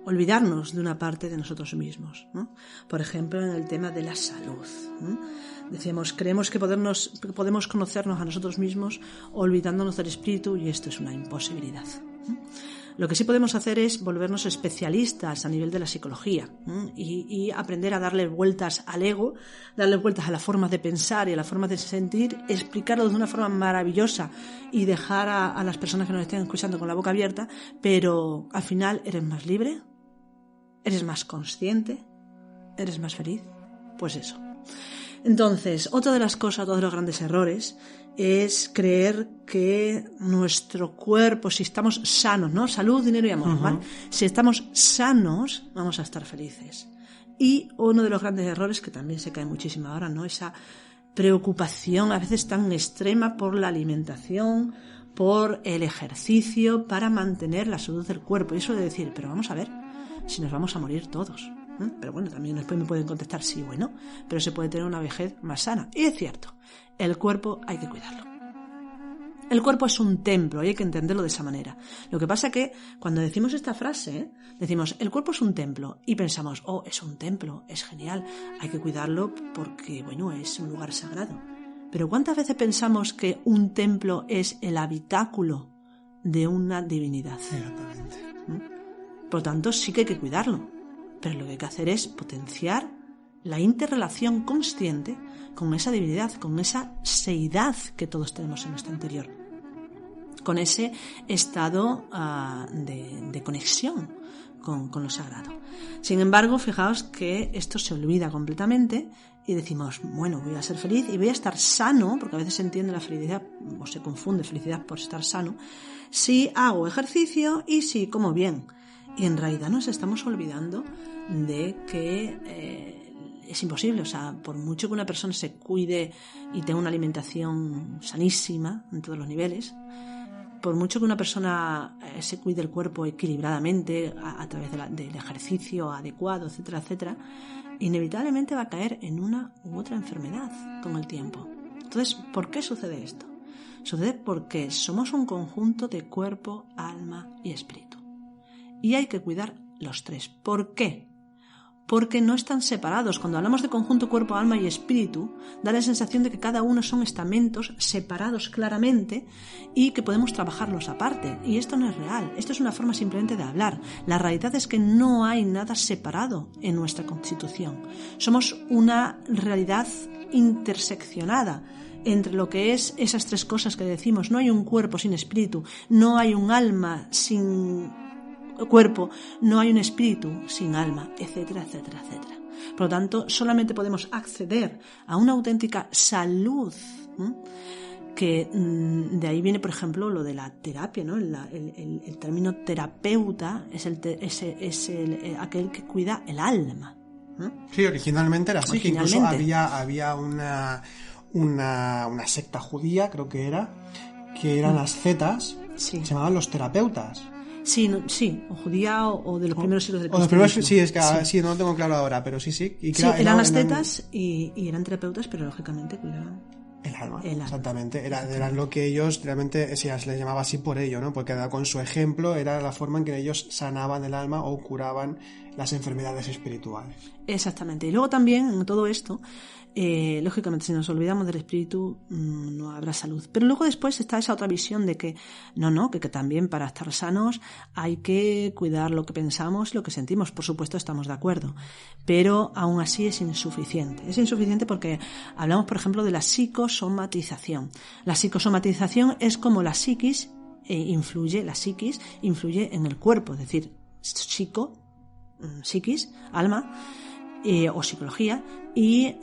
S1: olvidarnos de una parte de nosotros mismos, ¿no? Por ejemplo, en el tema de la salud, ¿no? Decíamos, creemos que podemos conocernos a nosotros mismos olvidándonos del espíritu, y esto es una imposibilidad, ¿no? Lo que sí podemos hacer es volvernos especialistas a nivel de la psicología, y aprender a darle vueltas al ego, darle vueltas a la forma de pensar y a la forma de sentir, explicarlo de una forma maravillosa y dejar a las personas que nos estén escuchando con la boca abierta, pero al final eres más libre, eres más consciente, eres más feliz. Pues eso. Entonces, otra de las cosas, otro de los grandes errores es creer que nuestro cuerpo, si estamos sanos, ¿no? Salud, dinero y amor, ¿vale? Si estamos sanos, vamos a estar felices. Y uno de los grandes errores, que también se cae muchísimo ahora, ¿no? Esa preocupación a veces tan extrema por la alimentación, por el ejercicio, para mantener la salud del cuerpo. Y eso de decir, pero vamos a ver, si nos vamos a morir todos. Pero bueno, también después me pueden contestar sí, bueno, pero se puede tener una vejez más sana. Y es cierto, el cuerpo hay que cuidarlo. El cuerpo es un templo y hay que entenderlo de esa manera. Lo que pasa que cuando decimos esta frase, decimos el cuerpo es un templo y pensamos, oh, es un templo, es genial, hay que cuidarlo porque, bueno, es un lugar sagrado. Pero ¿cuántas veces pensamos que un templo es el habitáculo de una divinidad?
S2: Exactamente.
S1: Por lo tanto, sí que hay que cuidarlo. Pero lo que hay que hacer es potenciar la interrelación consciente con esa divinidad, con esa seidad que todos tenemos en nuestro interior, con ese estado de conexión con lo sagrado. Sin embargo, fijaos que esto se olvida completamente y decimos, bueno, voy a ser feliz y voy a estar sano, porque a veces se entiende la felicidad o se confunde felicidad por estar sano, si hago ejercicio y si como bien. Y en realidad nos estamos olvidando de que es imposible. O sea, por mucho que una persona se cuide y tenga una alimentación sanísima en todos los niveles, por mucho que una persona se cuide el cuerpo equilibradamente a través del ejercicio adecuado, etcétera, etcétera, inevitablemente va a caer en una u otra enfermedad con el tiempo. Entonces, ¿por qué sucede esto? Sucede porque somos un conjunto de cuerpo, alma y espíritu. Y hay que cuidar los tres. ¿Por qué? Porque no están separados. Cuando hablamos de conjunto cuerpo, alma y espíritu, da la sensación de que cada uno son estamentos separados claramente y que podemos trabajarlos aparte. Y esto no es real. Esto es una forma simplemente de hablar. La realidad es que no hay nada separado en nuestra constitución. Somos una realidad interseccionada entre lo que es esas tres cosas que decimos. No hay un cuerpo sin espíritu, no hay un alma sin cuerpo, no hay un espíritu sin alma, etcétera, etcétera, etcétera. Por lo tanto, solamente podemos acceder a una auténtica salud, que de ahí viene, por ejemplo, lo de la terapia, ¿no? El término terapeuta es aquel que cuida el alma.
S2: Sí, originalmente era así, que incluso
S1: Originalmente.
S2: había una secta judía, creo que eran ascetas,
S1: Sí.
S2: se llamaban los terapeutas.
S1: Sí, sí, o judía o de los primeros siglos del
S2: O los primeros,
S1: cristianismo.
S2: sí, es que sí, no lo tengo claro ahora, pero sí. Y
S1: Sí, eran ascetas y eran terapeutas, pero lógicamente cuidaban
S2: el alma,
S1: el alma.
S2: exactamente. Eran lo que ellos realmente, se les llamaba así por ello, ¿no? Porque con su ejemplo era la forma en que ellos sanaban el alma o curaban las enfermedades espirituales.
S1: Exactamente. Y luego también en todo esto, lógicamente si nos olvidamos del espíritu no habrá salud. Pero luego después está esa otra visión de que que también para estar sanos hay que cuidar lo que pensamos, lo que sentimos. Por supuesto estamos de acuerdo. Pero aún así es insuficiente. Es insuficiente porque hablamos, por ejemplo, de la psicosomatización. La psicosomatización es como la psiquis influye en el cuerpo. Es decir, psiquis, alma, o psicología, y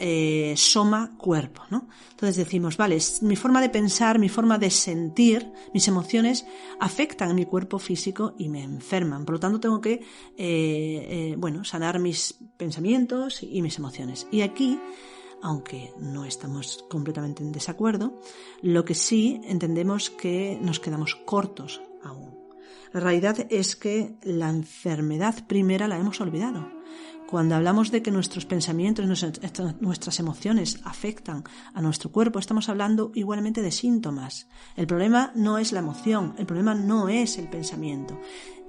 S1: soma, cuerpo, ¿no? Entonces decimos, vale, mi forma de pensar, mi forma de sentir, mis emociones afectan a mi cuerpo físico y me enferman. Por lo tanto, tengo que sanar mis pensamientos y mis emociones. Y aquí, aunque no estamos completamente en desacuerdo, lo que sí entendemos que nos quedamos cortos aún. La realidad es que la enfermedad primera la hemos olvidado. Cuando hablamos de que nuestros pensamientos, nuestras emociones afectan a nuestro cuerpo, estamos hablando igualmente de síntomas. El problema no es la emoción, el problema no es el pensamiento.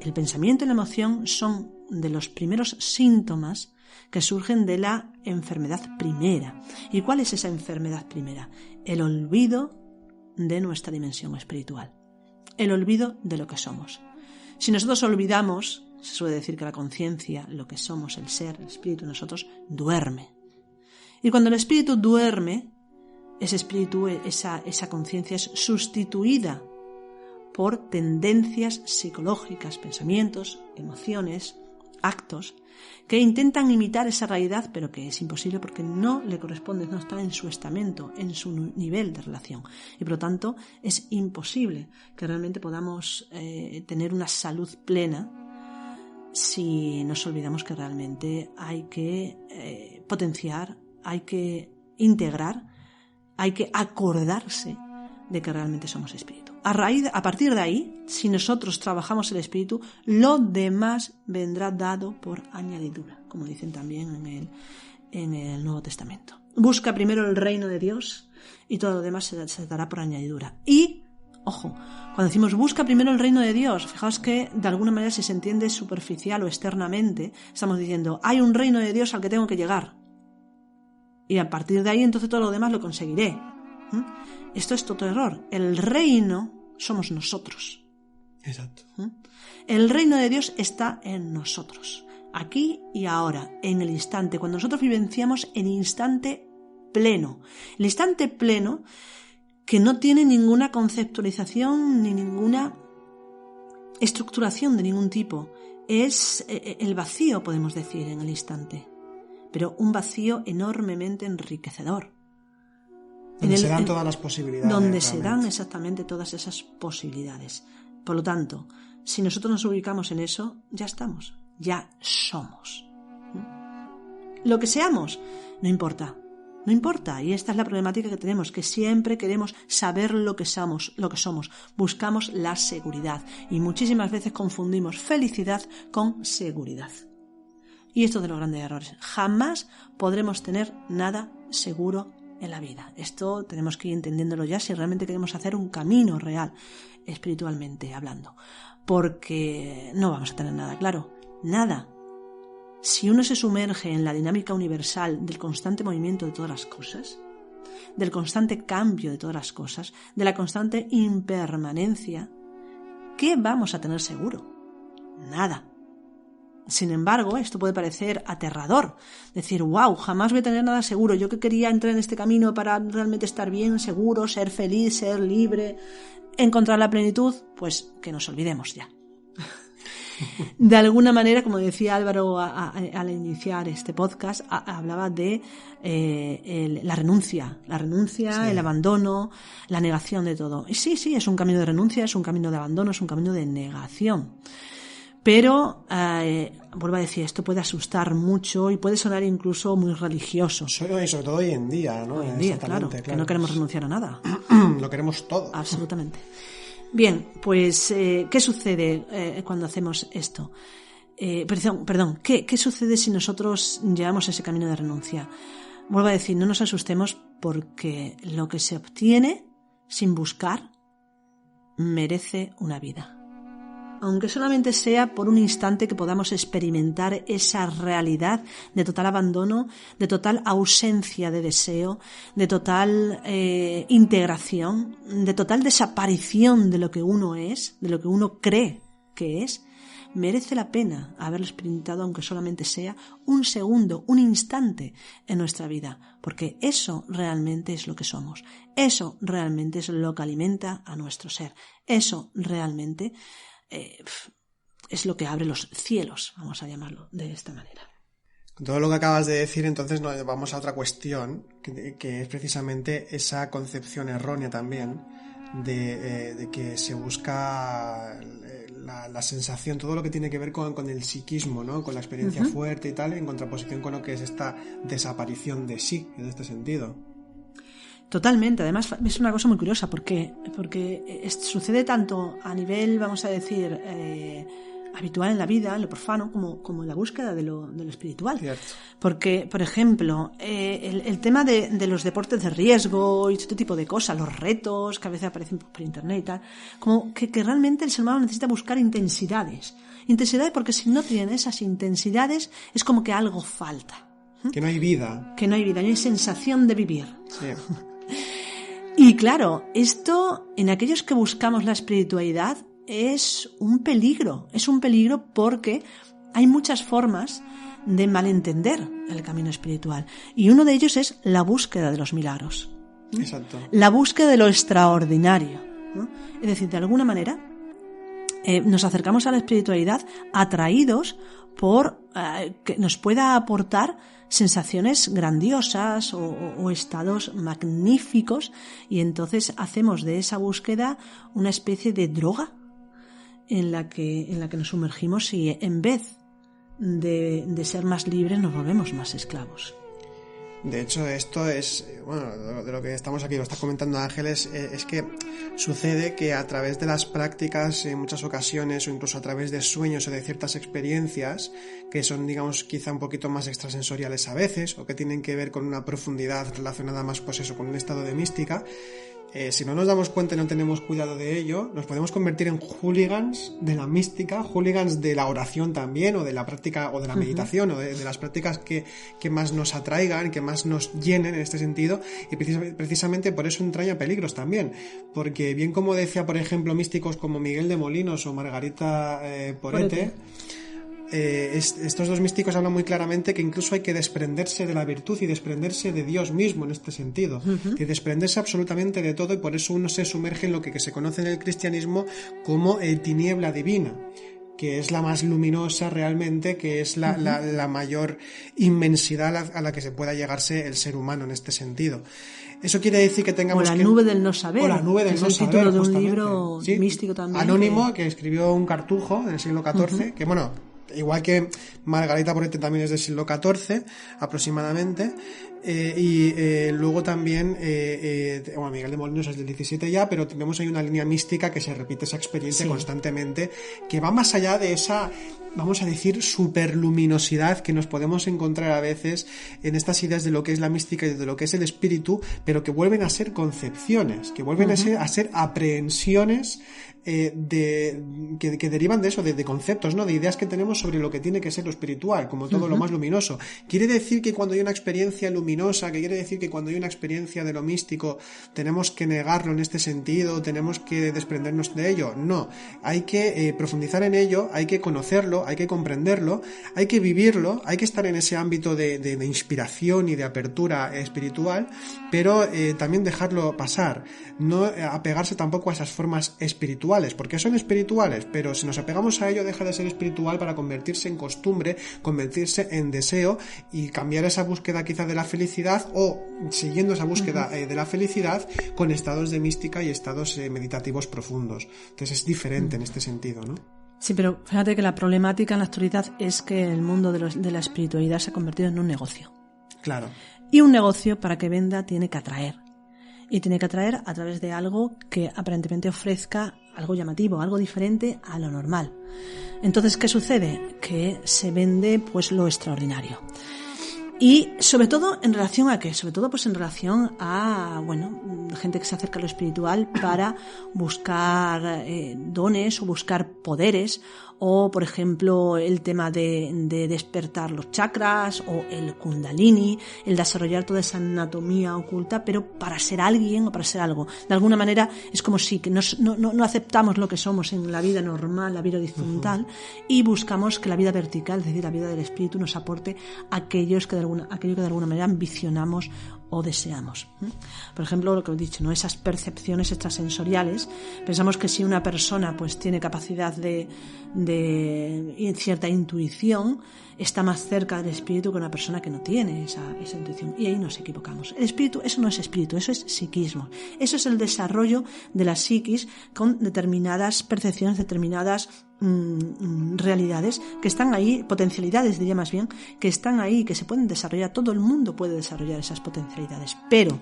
S1: El pensamiento y la emoción son de los primeros síntomas que surgen de la enfermedad primera. ¿Y cuál es esa enfermedad primera? El olvido de nuestra dimensión espiritual. El olvido de lo que somos. Si nosotros olvidamos, se suele decir que la conciencia, lo que somos, el ser, el espíritu, nosotros, duerme. Y cuando el espíritu duerme, ese espíritu, esa conciencia es sustituida por tendencias psicológicas, pensamientos, emociones, actos, que intentan imitar esa realidad, pero que es imposible porque no le corresponde, no está en su estamento, en su nivel de relación. Y por lo tanto, es imposible que realmente podamos tener una salud plena si nos olvidamos que realmente hay que potenciar, hay que integrar, hay que acordarse de que realmente somos espíritu. A partir de ahí, si nosotros trabajamos el espíritu, lo demás vendrá dado por añadidura, como dicen también en el Nuevo Testamento. Busca primero el reino de Dios y todo lo demás se dará por añadidura. Y, ojo, cuando decimos busca primero el reino de Dios, fijaos que de alguna manera si se entiende superficial o externamente, estamos diciendo, hay un reino de Dios al que tengo que llegar. Y a partir de ahí entonces todo lo demás lo conseguiré. Esto es todo error. El reino somos nosotros.
S2: Exacto.
S1: El reino de Dios está en nosotros. Aquí y ahora, en el instante. Cuando nosotros vivenciamos el instante pleno. El instante pleno que no tiene ninguna conceptualización ni ninguna estructuración de ningún tipo. Es el vacío, podemos decir, en el instante. Pero un vacío enormemente enriquecedor.
S2: Donde se dan todas las posibilidades.
S1: Donde se dan exactamente todas esas posibilidades. Por lo tanto, si nosotros nos ubicamos en eso, ya estamos, ya somos. Lo que seamos, no importa. No importa, y esta es la problemática que tenemos, que siempre queremos saber lo que somos. Buscamos la seguridad y muchísimas veces confundimos felicidad con seguridad. Y esto es de los grandes errores. Jamás podremos tener nada seguro en la vida. Esto tenemos que ir entendiéndolo ya si realmente queremos hacer un camino real, espiritualmente hablando. Porque no vamos a tener nada claro. Nada. Si uno se sumerge en la dinámica universal del constante movimiento de todas las cosas, del constante cambio de todas las cosas, de la constante impermanencia, ¿qué vamos a tener seguro? Nada. Sin embargo, esto puede parecer aterrador. Decir, wow, jamás voy a tener nada seguro. Yo que quería entrar en este camino para realmente estar bien, seguro, ser feliz, ser libre, encontrar la plenitud, pues que nos olvidemos ya. De alguna manera, como decía Álvaro al iniciar este podcast, hablaba de la renuncia, sí. El abandono, la negación de todo. Y sí, es un camino de renuncia, es un camino de abandono, es un camino de negación. Pero, vuelvo a decir, esto puede asustar mucho y puede sonar incluso muy religioso.
S2: Y sobre todo hoy en día, ¿no?
S1: Hoy en día, claro, que no queremos renunciar a nada.
S2: Lo queremos todo.
S1: Absolutamente. Bien, pues, ¿qué sucede cuando hacemos esto? Perdón, ¿qué sucede si nosotros llevamos ese camino de renuncia? Vuelvo a decir, no nos asustemos porque lo que se obtiene sin buscar merece una vida. Aunque solamente sea por un instante que podamos experimentar esa realidad de total abandono, de total ausencia de deseo, de total integración, de total desaparición de lo que uno es, de lo que uno cree que es, merece la pena haberlo experimentado, aunque solamente sea un segundo, un instante en nuestra vida, porque eso realmente es lo que somos, eso realmente es lo que alimenta a nuestro ser, eso realmente es lo que abre los cielos, vamos a llamarlo de esta manera.
S2: Con todo lo que acabas de decir, entonces nos vamos a otra cuestión, que es precisamente esa concepción errónea también de que se busca la sensación, todo lo que tiene que ver con el psiquismo, ¿no? Con la experiencia fuerte y tal, en contraposición con lo que es esta desaparición de sí, en este sentido.
S1: Totalmente, además es una cosa muy curiosa, porque sucede tanto a nivel, vamos a decir, habitual en la vida, en lo profano, como en la búsqueda de lo espiritual.
S2: Cierto.
S1: Porque, por ejemplo, el tema de los deportes de riesgo y este tipo de cosas, los retos que a veces aparecen por internet y tal, como que realmente el ser humano necesita buscar intensidades. Intensidades porque si no tiene esas intensidades es como que algo falta.
S2: Que no hay vida.
S1: Que no hay vida, no hay sensación de vivir.
S2: Sí.
S1: Y claro, esto en aquellos que buscamos la espiritualidad es un peligro porque hay muchas formas de malentender el camino espiritual y uno de ellos es la búsqueda de los milagros.
S2: Exacto.
S1: La búsqueda de lo extraordinario, ¿no? Es decir, de alguna manera nos acercamos a la espiritualidad atraídos por que nos pueda aportar sensaciones grandiosas o estados magníficos, y entonces hacemos de esa búsqueda una especie de droga en la que nos sumergimos y en vez de ser más libres nos volvemos más esclavos.
S2: De hecho, esto es, bueno, de lo que estamos aquí, lo está comentando Ángeles, es que sucede que a través de las prácticas, en muchas ocasiones, o incluso a través de sueños o de ciertas experiencias, que son, digamos, quizá un poquito más extrasensoriales a veces, o que tienen que ver con una profundidad relacionada más, pues eso, con un estado de mística, si no nos damos cuenta y no tenemos cuidado de ello, nos podemos convertir en hooligans de la mística, hooligans de la oración también, o de la práctica, o de la meditación, o de las prácticas que más nos atraigan, que más nos llenen en este sentido, y precisamente por eso entraña peligros también, porque bien como decía, por ejemplo, místicos como Miguel de Molinos o Margarita Porete, estos dos místicos hablan muy claramente que incluso hay que desprenderse de la virtud y desprenderse de Dios mismo en este sentido, que desprenderse absolutamente de todo, y por eso uno se sumerge en lo que se conoce en el cristianismo como tiniebla divina, que es la más luminosa realmente, que es la mayor inmensidad a la que se pueda llegarse el ser humano en este sentido. Eso quiere decir que tengamos
S1: o la nube del no saber,
S2: o la nube del
S1: que es
S2: no
S1: el
S2: saber,
S1: título de un
S2: justamente.
S1: libro
S2: Sí,
S1: místico también.
S2: Anónimo, que escribió un cartujo en el siglo XIV, que bueno, igual que Margarita Porete también es del siglo XIV aproximadamente, y luego también bueno, Miguel de Molinos es del XVII ya, pero tenemos ahí una línea mística que se repite esa experiencia constantemente, que va más allá de esa, vamos a decir, superluminosidad que nos podemos encontrar a veces en estas ideas de lo que es la mística y de lo que es el espíritu, pero que vuelven a ser concepciones, que vuelven a ser aprehensiones que derivan de eso, de conceptos, ¿no? De ideas que tenemos sobre lo que tiene que ser lo espiritual, como todo lo más luminoso. Quiere decir que cuando hay una experiencia luminosa, que quiere decir que cuando hay una experiencia de lo místico tenemos que negarlo en este sentido, tenemos que desprendernos de ello. No, hay que profundizar en ello, hay que conocerlo, hay que comprenderlo, hay que vivirlo, hay que estar en ese ámbito de inspiración y de apertura espiritual, pero también dejarlo pasar, no apegarse tampoco a esas formas espirituales, porque son espirituales, pero si nos apegamos a ello deja de ser espiritual para convertirse en costumbre, convertirse en deseo y cambiar esa búsqueda quizá de la felicidad, o siguiendo esa búsqueda de la felicidad con estados de mística y estados meditativos profundos. Entonces es diferente en este sentido, ¿no?
S1: Sí, pero fíjate que la problemática en la actualidad es que el mundo de la espiritualidad se ha convertido en un negocio.
S2: Claro.
S1: Y un negocio, para que venda, tiene que atraer. Y tiene que atraer a través de algo que aparentemente ofrezca algo llamativo, algo diferente a lo normal. Entonces, ¿qué sucede? Que se vende pues lo extraordinario. Y sobre todo en relación a qué? Sobre todo pues en relación a, gente que se acerca a lo espiritual para buscar dones o buscar poderes, o por ejemplo el tema de despertar los chakras o el kundalini, el desarrollar toda esa anatomía oculta, pero para ser alguien o para ser algo. De alguna manera es como si que no aceptamos lo que somos en la vida normal, la vida horizontal, y buscamos que la vida vertical, es decir, la vida del espíritu, nos aporte aquello que de alguna manera ambicionamos o deseamos. Por ejemplo, lo que he dicho, ¿no? Esas percepciones extrasensoriales. Pensamos que si una persona pues tiene capacidad de cierta intuición, está más cerca del espíritu que una persona que no tiene esa intuición. Y ahí nos equivocamos. El espíritu, eso no es espíritu, eso es psiquismo. Eso es el desarrollo de la psiquis con determinadas percepciones, determinadas realidades que están ahí, potencialidades diría más bien, que están ahí, que se pueden desarrollar. Todo el mundo puede desarrollar esas potencialidades, pero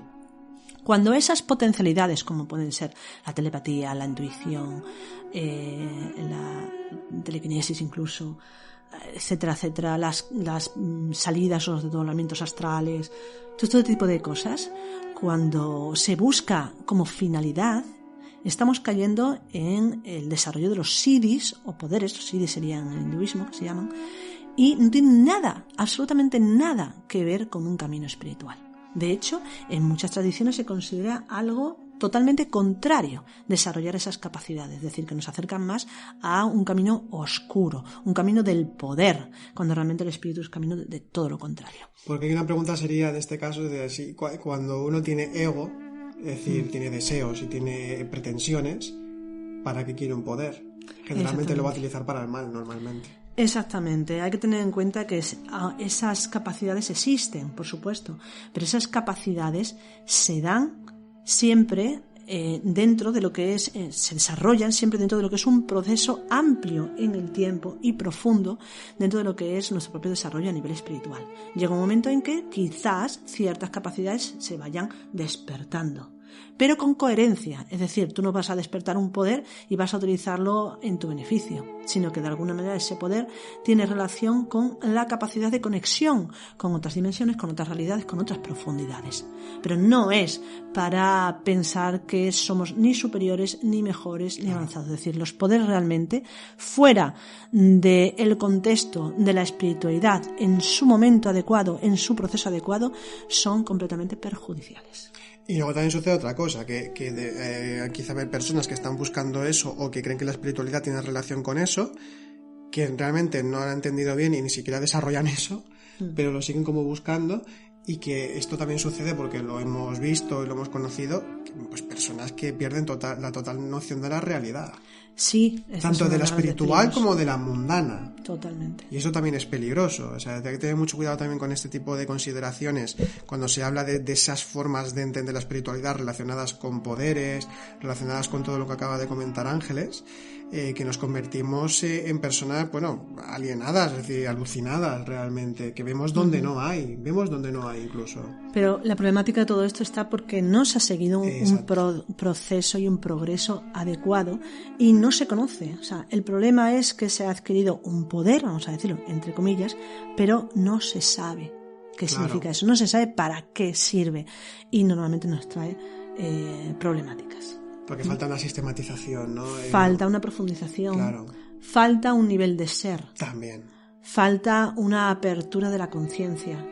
S1: cuando esas potencialidades, como pueden ser la telepatía, la intuición, la telequinesis incluso, etcétera, etcétera, las salidas o los desdoblamientos astrales, todo este tipo de cosas, cuando se busca como finalidad, estamos cayendo en el desarrollo de los siddhis o poderes. Los siddhis serían en el hinduismo, que se llaman, y no tienen nada, absolutamente nada que ver con un camino espiritual. De hecho, en muchas tradiciones se considera algo totalmente contrario desarrollar esas capacidades, es decir, que nos acercan más a un camino oscuro, un camino del poder, cuando realmente el espíritu es camino de todo lo contrario.
S2: Porque una pregunta sería, en este caso, de si cuando uno tiene ego, es decir, tiene deseos y tiene pretensiones, ¿para qué quiere un poder? Generalmente lo va a utilizar para el mal, normalmente.
S1: Exactamente, hay que tener en cuenta que esas capacidades existen, por supuesto, pero esas capacidades se dan siempre dentro de lo que es, se desarrollan siempre dentro de lo que es un proceso amplio en el tiempo y profundo dentro de lo que es nuestro propio desarrollo a nivel espiritual. Llega un momento en que quizás ciertas capacidades se vayan despertando, pero con coherencia, es decir, tú no vas a despertar un poder y vas a utilizarlo en tu beneficio, sino que de alguna manera ese poder tiene relación con la capacidad de conexión con otras dimensiones, con otras realidades, con otras profundidades. Pero no es para pensar que somos ni superiores, ni mejores, ni avanzados. Es decir, los poderes realmente, fuera del contexto de la espiritualidad, en su momento adecuado, en su proceso adecuado, son completamente perjudiciales.
S2: Y luego también sucede otra cosa, que quizá hay personas que están buscando eso o que creen que la espiritualidad tiene relación con eso, que realmente no han entendido bien y ni siquiera desarrollan eso, pero lo siguen como buscando, y que esto también sucede porque lo hemos visto y lo hemos conocido, pues personas que pierden la total noción de la realidad.
S1: Sí,
S2: tanto de la espiritual como de la mundana.
S1: Totalmente.
S2: Y eso también es peligroso. O sea, hay que tener mucho cuidado también con este tipo de consideraciones cuando se habla de esas formas de entender la espiritualidad relacionadas con poderes, relacionadas con todo lo que acaba de comentar Ángeles, que nos convertimos en personas, alienadas, es decir, alucinadas realmente, que vemos donde no hay incluso.
S1: Pero la problemática de todo esto está porque no se ha seguido un proceso y un progreso adecuado y no se conoce. O sea, el problema es que se ha adquirido un poder, vamos a decirlo, entre comillas, pero no se sabe qué significa eso, no se sabe para qué sirve y normalmente nos trae problemáticas.
S2: Porque falta una sistematización, ¿no?
S1: Falta una profundización,
S2: claro.
S1: Falta un nivel de ser.
S2: También.
S1: Falta una apertura de la conciencia.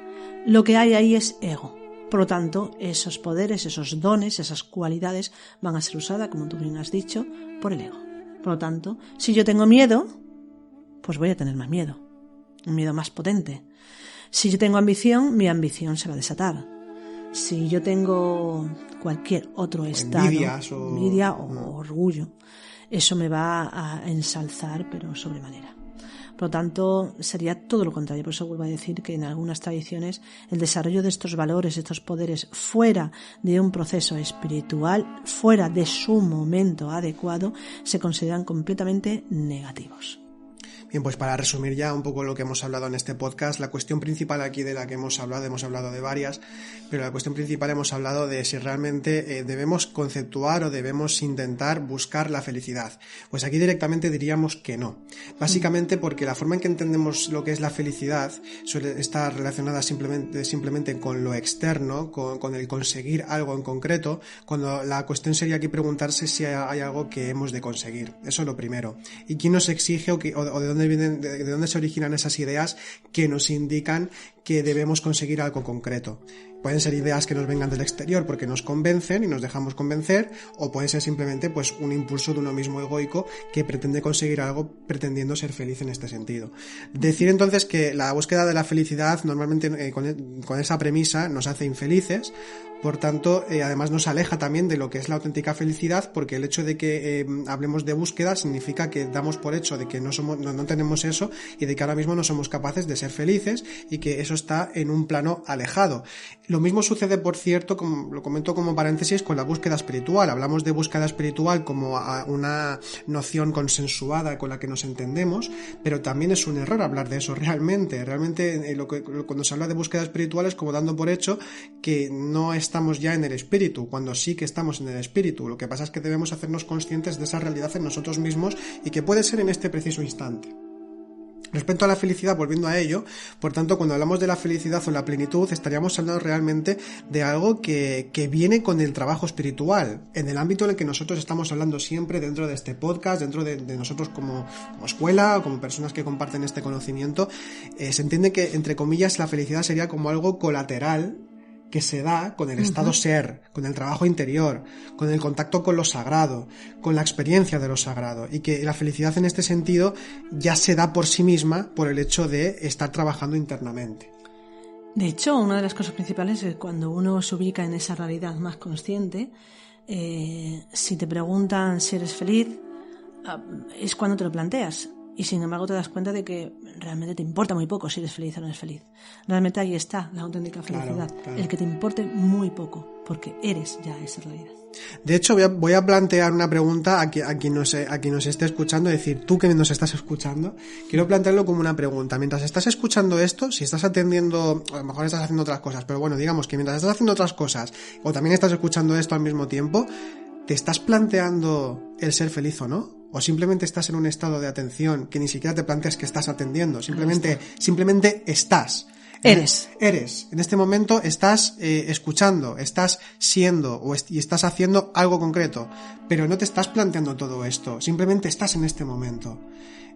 S1: Lo que hay ahí es ego. Por lo tanto, esos poderes, esos dones, esas cualidades van a ser usadas, como tú bien has dicho, por el ego. Por lo tanto, si yo tengo miedo, pues voy a tener más miedo. Un miedo más potente. Si yo tengo ambición, mi ambición se va a desatar. Si yo tengo cualquier otro estado, envidia o orgullo, eso me va a ensalzar, pero sobremanera. Por lo tanto, sería todo lo contrario. Por eso vuelvo a decir que en algunas tradiciones el desarrollo de estos valores, estos poderes, fuera de un proceso espiritual, fuera de su momento adecuado, se consideran completamente negativos.
S2: Bien, pues para resumir ya un poco lo que hemos hablado en este podcast, la cuestión principal aquí de la que hemos hablado de varias, pero la cuestión principal hemos hablado de si realmente debemos conceptuar o debemos intentar buscar la felicidad. Pues aquí directamente diríamos que no. Básicamente porque la forma en que entendemos lo que es la felicidad suele estar relacionada simplemente con lo externo, con el conseguir algo en concreto, cuando la cuestión sería aquí preguntarse si hay algo que hemos de conseguir. Eso es lo primero. ¿Y quién nos exige o de dónde se originan esas ideas que nos indican que debemos conseguir algo concreto? Pueden ser ideas que nos vengan del exterior porque nos convencen y nos dejamos convencer, o puede ser simplemente pues un impulso de uno mismo egoico que pretende conseguir algo pretendiendo ser feliz en este sentido. Decir entonces que la búsqueda de la felicidad normalmente con esa premisa nos hace infelices. Por tanto, además nos aleja también de lo que es la auténtica felicidad, porque el hecho de que hablemos de búsqueda significa que damos por hecho de que no tenemos eso y de que ahora mismo no somos capaces de ser felices y que eso está en un plano alejado. Lo mismo sucede, por cierto, como lo comento como paréntesis, con la búsqueda espiritual. Hablamos de búsqueda espiritual como una noción consensuada con la que nos entendemos, pero también es un error hablar de eso realmente. Realmente cuando se habla de búsqueda espiritual es como dando por hecho que no estamos ya en el espíritu, cuando sí que estamos en el espíritu. Lo que pasa es que debemos hacernos conscientes de esa realidad en nosotros mismos y que puede ser en este preciso instante. Respecto a la felicidad, volviendo a ello, por tanto, cuando hablamos de la felicidad o la plenitud, estaríamos hablando realmente de algo que viene con el trabajo espiritual, en el ámbito en el que nosotros estamos hablando siempre dentro de este podcast, dentro de nosotros como escuela o como personas que comparten este conocimiento. Se entiende que, entre comillas, la felicidad sería como algo colateral que se da con el estado ser, con el trabajo interior, con el contacto con lo sagrado, con la experiencia de lo sagrado, y que la felicidad en este sentido ya se da por sí misma por el hecho de estar trabajando internamente.
S1: De hecho, una de las cosas principales es cuando uno se ubica en esa realidad más consciente, si te preguntan si eres feliz, es cuando te lo planteas. Y sin embargo te das cuenta de que realmente te importa muy poco si eres feliz o no eres feliz. Realmente ahí está la auténtica felicidad. Claro. El que te importe muy poco, porque eres ya esa realidad.
S2: De hecho, voy a plantear una pregunta a quien nos esté escuchando, es decir, tú que nos estás escuchando, quiero plantearlo como una pregunta. Mientras estás escuchando esto, si estás atendiendo, a lo mejor estás haciendo otras cosas, pero bueno, digamos que mientras estás haciendo otras cosas, o también estás escuchando esto al mismo tiempo, ¿te estás planteando el ser feliz o no? ¿O simplemente estás en un estado de atención que ni siquiera te planteas que estás atendiendo? Simplemente estás. Eres. En este momento estás escuchando, estás siendo y estás haciendo algo concreto. Pero no te estás planteando todo esto. Simplemente estás en este momento.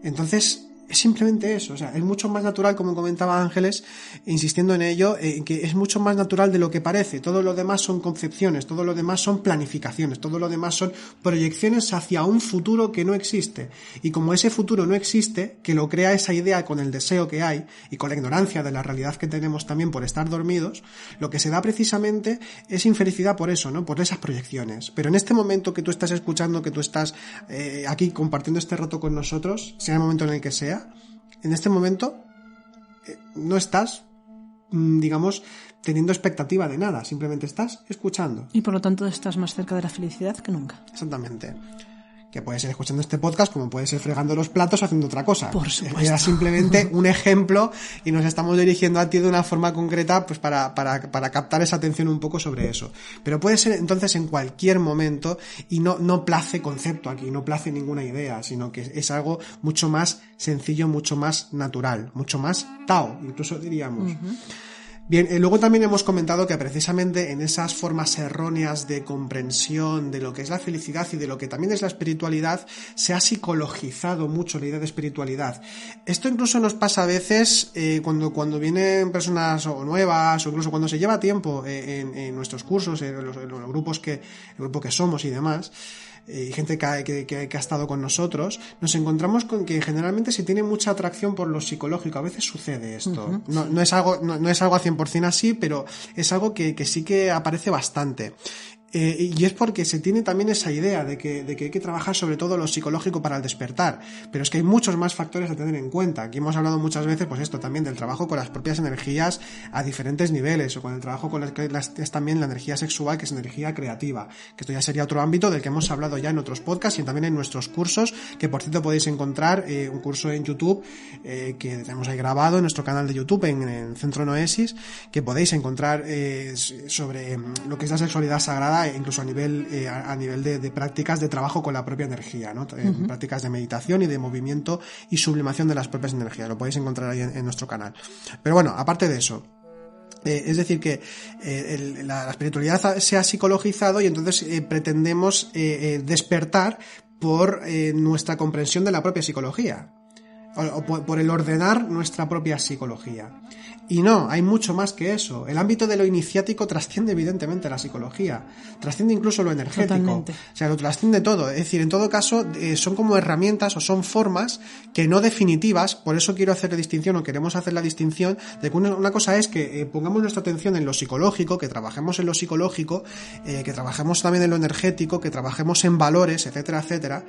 S2: Entonces, es simplemente eso, o sea, es mucho más natural, como comentaba Ángeles, insistiendo en ello, que es mucho más natural de lo que parece. Todo lo demás son concepciones, todo lo demás son planificaciones, todo lo demás son proyecciones hacia un futuro que no existe. Y como ese futuro no existe, que lo crea esa idea con el deseo que hay y con la ignorancia de la realidad que tenemos también por estar dormidos, lo que se da precisamente es infelicidad por eso, ¿no? Por esas proyecciones. Pero en este momento que tú estás escuchando, que tú estás aquí compartiendo este rato con nosotros, sea el momento en el que sea, en este momento no estás, digamos, teniendo expectativa de nada, simplemente estás escuchando.
S1: Y por lo tanto estás más cerca de la felicidad que nunca.
S2: Exactamente. Que puede ser escuchando este podcast, como puede ser fregando los platos o haciendo otra cosa.
S1: Por supuesto.
S2: Era simplemente un ejemplo y nos estamos dirigiendo a ti de una forma concreta pues para captar esa atención un poco sobre eso. Pero puede ser entonces en cualquier momento y no place concepto aquí, no place ninguna idea, sino que es algo mucho más sencillo, mucho más natural, mucho más Tao, incluso diríamos. Bien, luego también hemos comentado que precisamente en esas formas erróneas de comprensión de lo que es la felicidad y de lo que también es la espiritualidad, se ha psicologizado mucho la idea de espiritualidad. Esto incluso nos pasa a veces cuando vienen personas nuevas o incluso cuando se lleva tiempo en nuestros cursos, en los grupos el grupo que somos y demás, y gente que ha estado con nosotros, nos encontramos con que generalmente se tiene mucha atracción por lo psicológico. A veces sucede esto. No es algo a 100% así, pero es algo que sí que aparece bastante. Y es porque se tiene también esa idea de que hay que trabajar sobre todo lo psicológico para el despertar, pero es que hay muchos más factores a tener en cuenta. Aquí hemos hablado muchas veces, pues esto también, del trabajo con las propias energías a diferentes niveles, o con el trabajo con es también la energía sexual, que es energía creativa, que esto ya sería otro ámbito del que hemos hablado ya en otros podcasts y también en nuestros cursos, que por cierto podéis encontrar un curso en YouTube que tenemos ahí grabado en nuestro canal de YouTube, en Centro Noesis, que podéis encontrar sobre lo que es la sexualidad sagrada, incluso a nivel de prácticas de trabajo con la propia energía, ¿no? Prácticas de meditación y de movimiento y sublimación de las propias energías. Lo podéis encontrar ahí en nuestro canal. Pero bueno, aparte de eso, es decir que la espiritualidad se ha psicologizado y entonces pretendemos despertar por nuestra comprensión de la propia psicología, o por el ordenar nuestra propia psicología. Y no, hay mucho más que eso. El ámbito de lo iniciático trasciende evidentemente la psicología, trasciende incluso lo energético.
S1: Totalmente.
S2: O sea, lo trasciende todo. Es decir, en todo caso, son como herramientas o son formas que no definitivas. Por eso quiero hacer la distinción, o queremos hacer la distinción, de que una cosa es que pongamos nuestra atención en lo psicológico, que trabajemos en lo psicológico, que trabajemos también en lo energético, que trabajemos en valores, etcétera, etcétera.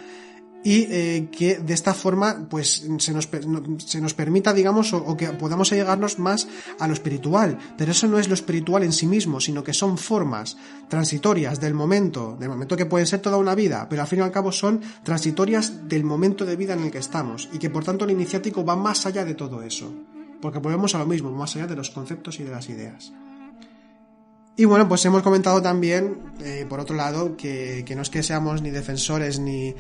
S2: Y que de esta forma pues se nos permita, digamos, o que podamos allegarnos más a lo espiritual. Pero eso no es lo espiritual en sí mismo, sino que son formas transitorias del momento que pueden ser toda una vida, pero al fin y al cabo son transitorias del momento de vida en el que estamos, y que por tanto el iniciático va más allá de todo eso, porque volvemos a lo mismo, más allá de los conceptos y de las ideas. Y bueno, pues hemos comentado también, por otro lado, que no es que seamos ni defensores ni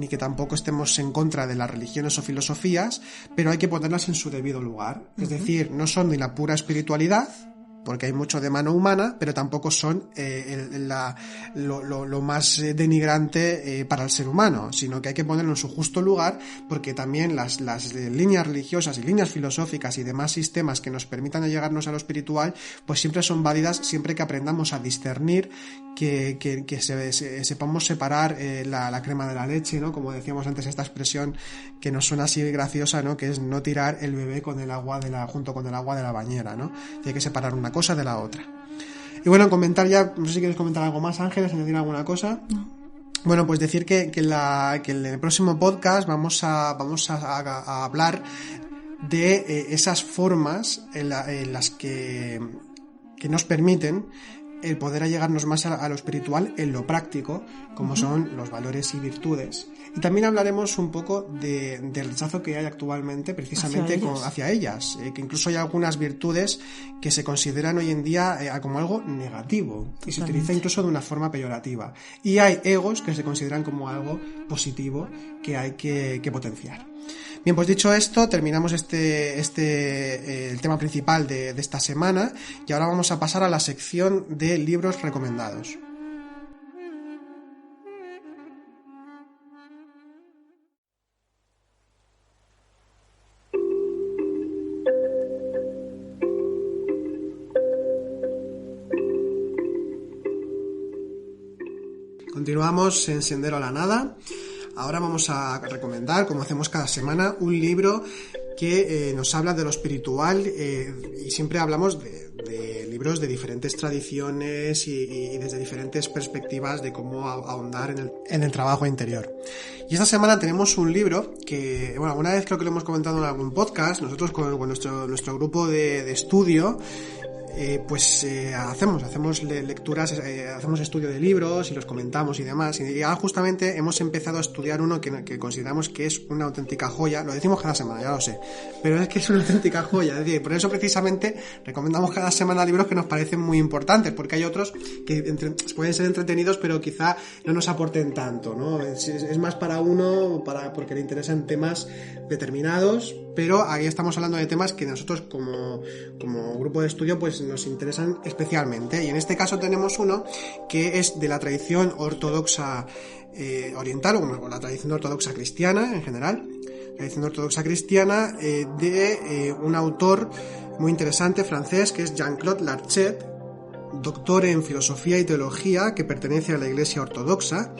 S2: que tampoco estemos en contra de las religiones o filosofías, pero hay que ponerlas en su debido lugar. Es decir, no son ni la pura espiritualidad, porque hay mucho de mano humana, pero tampoco son lo más denigrante para el ser humano, sino que hay que ponerlo en su justo lugar, porque también las líneas religiosas y líneas filosóficas y demás sistemas que nos permitan llegarnos a lo espiritual, pues siempre son válidas, siempre que aprendamos a discernir, que sepamos separar la crema de la leche, ¿no? Como decíamos antes, esta expresión que nos suena así graciosa, ¿no? Que es no tirar el bebé con el agua junto con el agua de la bañera, ¿no? Hay que separar una cosa de la otra. Y bueno, comentar ya, no sé si quieres comentar algo más, Ángeles, añadir alguna cosa.
S1: No.
S2: Bueno, pues decir que en el próximo podcast vamos a hablar de esas formas en las que nos permiten el poder allegarnos más a lo espiritual en lo práctico, como son los valores y virtudes. Y también hablaremos un poco del rechazo que hay actualmente precisamente hacia ellas, que incluso hay algunas virtudes que se consideran hoy en día como algo negativo y se utiliza incluso de una forma peyorativa. Y hay egos que se consideran como algo positivo que hay que potenciar. Bien, pues dicho esto, terminamos el tema principal de esta semana, y ahora vamos a pasar a la sección de libros recomendados. Continuamos en Sendero a la Nada. Ahora vamos a recomendar, como hacemos cada semana, un libro que nos habla de lo espiritual, y siempre hablamos de libros de diferentes tradiciones y desde diferentes perspectivas de cómo ahondar en el trabajo interior. Y esta semana tenemos un libro que, bueno, alguna vez creo que lo hemos comentado en algún podcast, nosotros con nuestro grupo de estudio, hacemos lecturas, hacemos estudio de libros y los comentamos y demás, y ahora justamente hemos empezado a estudiar uno que consideramos que es una auténtica joya. Lo decimos cada semana, ya lo sé, pero es que es una auténtica joya. Es decir, por eso precisamente recomendamos cada semana libros que nos parecen muy importantes, porque hay otros que pueden ser entretenidos pero quizá no nos aporten tanto, ¿no? Es más para uno, porque le interesan temas determinados, pero ahí estamos hablando de temas que nosotros como grupo de estudio pues nos interesan especialmente, y en este caso tenemos uno que es de la tradición ortodoxa oriental, o la tradición ortodoxa cristiana en general, tradición ortodoxa cristiana, de un autor muy interesante francés que es Jean-Claude Larchet, doctor en filosofía y teología, que pertenece a la Iglesia ortodoxa,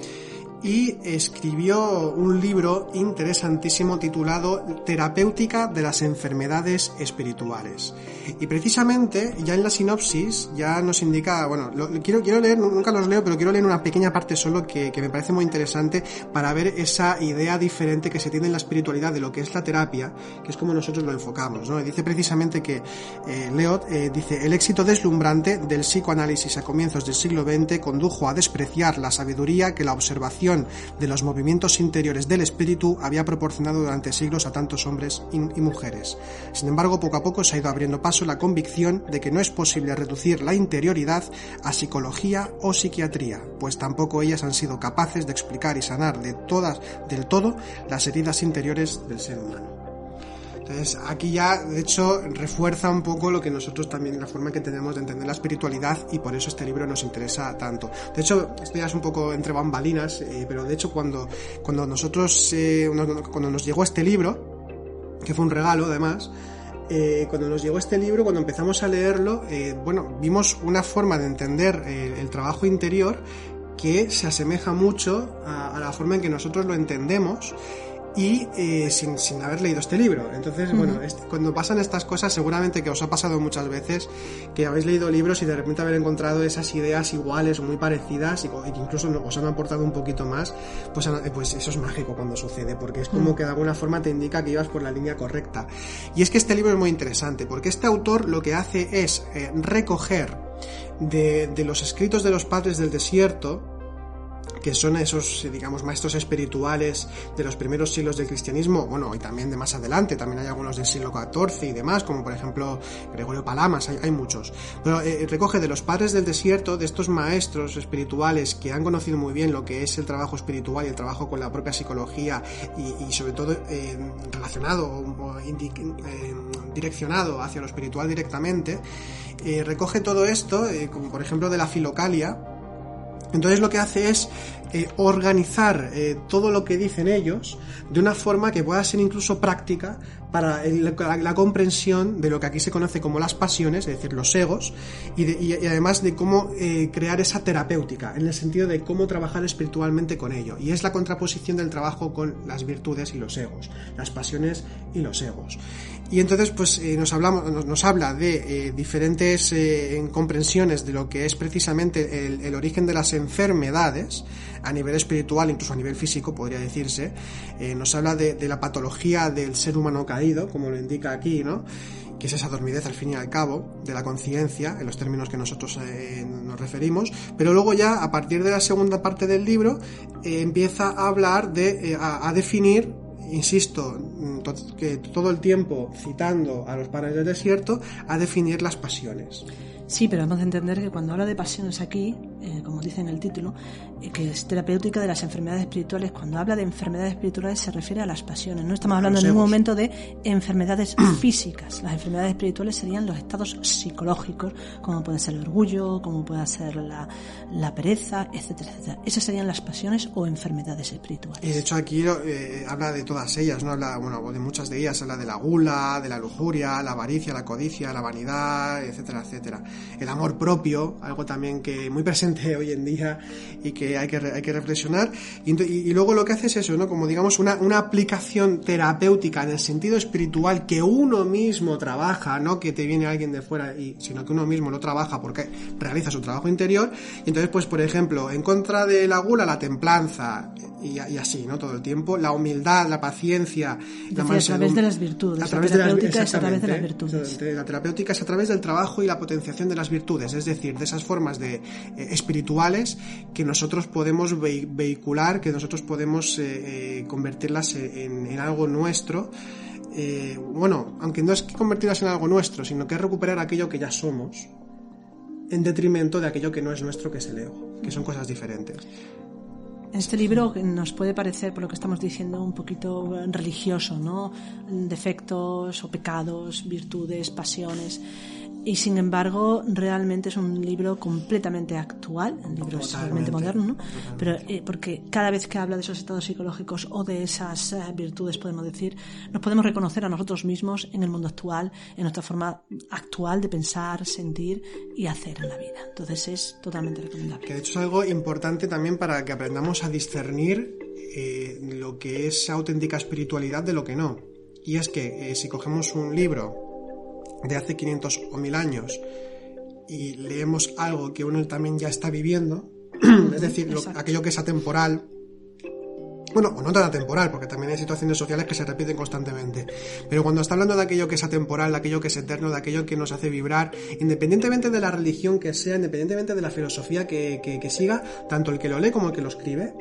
S2: y escribió un libro interesantísimo titulado Terapéutica de las enfermedades espirituales. Y precisamente, ya en la sinopsis, ya nos indica, bueno, quiero leer, nunca los leo, pero quiero leer una pequeña parte solo que me parece muy interesante para ver esa idea diferente que se tiene en la espiritualidad de lo que es la terapia, que es como nosotros lo enfocamos, ¿no? Y dice precisamente que Leod dice: el éxito deslumbrante del psicoanálisis a comienzos del siglo XX condujo a despreciar la sabiduría que la observación de los movimientos interiores del espíritu había proporcionado durante siglos a tantos hombres y mujeres. Sin embargo, poco a poco se ha ido abriendo paso la convicción de que no es posible reducir la interioridad a psicología o psiquiatría, pues tampoco ellas han sido capaces de explicar y sanar del todo las heridas interiores del ser humano. Entonces, aquí ya, de hecho, refuerza un poco lo que nosotros también, la forma que tenemos de entender la espiritualidad, y por eso este libro nos interesa tanto. De hecho, esto ya es un poco entre bambalinas, pero de hecho cuando nos llegó este libro, que fue un regalo además, cuando nos llegó este libro, cuando empezamos a leerlo, vimos una forma de entender el trabajo interior que se asemeja mucho a la forma en que nosotros lo entendemos, y sin haber leído este libro. Entonces, cuando pasan estas cosas, seguramente que os ha pasado muchas veces que habéis leído libros y de repente haber encontrado esas ideas iguales o muy parecidas, y que incluso os han aportado un poquito más, pues eso es mágico cuando sucede, porque es como que de alguna forma te indica que ibas por la línea correcta. Y es que este libro es muy interesante, porque este autor lo que hace es recoger de los escritos de los padres del desierto, que son esos, digamos, maestros espirituales de los primeros siglos del cristianismo, y también de más adelante, también hay algunos del siglo XIV y demás, como por ejemplo Gregorio Palamas, hay muchos, pero recoge de los padres del desierto, de estos maestros espirituales que han conocido muy bien lo que es el trabajo espiritual y el trabajo con la propia psicología, y sobre todo relacionado o direccionado hacia lo espiritual directamente. Recoge todo esto, como por ejemplo de la Filocalia. Entonces lo que hace es organizar todo lo que dicen ellos de una forma que pueda ser incluso práctica para la comprensión de lo que aquí se conoce como las pasiones, es decir, los egos, y además de cómo crear esa terapéutica, en el sentido de cómo trabajar espiritualmente con ello. Y es la contraposición del trabajo con las virtudes y los egos, las pasiones y los egos. Y entonces nos habla de diferentes comprensiones de lo que es precisamente el origen de las enfermedades a nivel espiritual, incluso a nivel físico podría decirse. Nos habla de la patología del ser humano caído, como lo indica aquí, ¿no?, que es esa dormidez al fin y al cabo de la conciencia, en los términos que nosotros nos referimos. Pero luego ya, a partir de la segunda parte del libro, empieza a hablar a definir, insisto, que todo el tiempo citando a los padres del desierto, a definir las pasiones.
S1: Sí, pero hemos de entender que cuando habla de pasiones aquí, como dice en el título, que es terapéutica de las enfermedades espirituales, cuando habla de enfermedades espirituales se refiere a las pasiones. No estamos hablando en ningún momento de enfermedades físicas. Las enfermedades espirituales serían los estados psicológicos, como puede ser el orgullo, como puede ser la pereza, etcétera, etcétera. Esas serían las pasiones o enfermedades espirituales.
S2: Y de hecho aquí habla de todas ellas, ¿no? Habla, de muchas de ellas. Habla de la gula, de la lujuria, la avaricia, la codicia, la vanidad, etcétera, etcétera. El amor propio, algo también que muy presente hoy en día y que hay que reflexionar. Y luego lo que hace es eso, ¿no? Como digamos una aplicación terapéutica en el sentido espiritual que uno mismo trabaja, no que te viene alguien de fuera, sino que uno mismo lo trabaja porque realiza su trabajo interior. Y entonces, pues por ejemplo, en contra de la gula, la templanza, y así, ¿no? Todo el tiempo, la humildad, la paciencia, la mansedumbre.
S1: A través de las virtudes.
S2: A través de las
S1: virtudes.
S2: La terapéutica es a través del trabajo y la potenciación de las virtudes, es decir, de esas formas espirituales que nosotros podemos vehicular, que nosotros podemos convertirlas en algo nuestro. Aunque no es que convertirlas en algo nuestro, sino que es recuperar aquello que ya somos, en detrimento de aquello que no es nuestro, que es el ego, que son cosas diferentes.
S1: Este libro nos puede parecer, por lo que estamos diciendo, un poquito religioso, ¿no? Defectos o pecados, virtudes, pasiones. Y sin embargo, realmente es un libro completamente actual, un libro es realmente moderno, ¿no? Pero porque cada vez que habla de esos estados psicológicos o de esas virtudes, podemos decir, nos podemos reconocer a nosotros mismos en el mundo actual, en nuestra forma actual de pensar, sentir y hacer en la vida. Entonces es totalmente recomendable.
S2: Que de hecho es algo importante también para que aprendamos a discernir lo que es auténtica espiritualidad de lo que no. Y es que si cogemos un libro de hace 500 o 1000 años y leemos algo que uno también ya está viviendo, es decir, aquello que es atemporal, bueno, o no tan atemporal, porque también hay situaciones sociales que se repiten constantemente, pero cuando está hablando de aquello que es atemporal, de aquello que es eterno, de aquello que nos hace vibrar, independientemente de la religión que sea, independientemente de la filosofía que siga, tanto el que lo lee como el que lo escribe,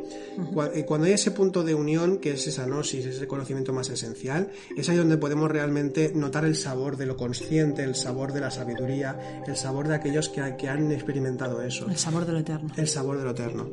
S2: cuando hay ese punto de unión, que es esa gnosis, ese conocimiento más esencial, es ahí donde podemos realmente notar el sabor de lo consciente, el sabor de la sabiduría, el sabor de aquellos que han experimentado eso.
S1: El sabor de lo eterno.
S2: El sabor de lo eterno.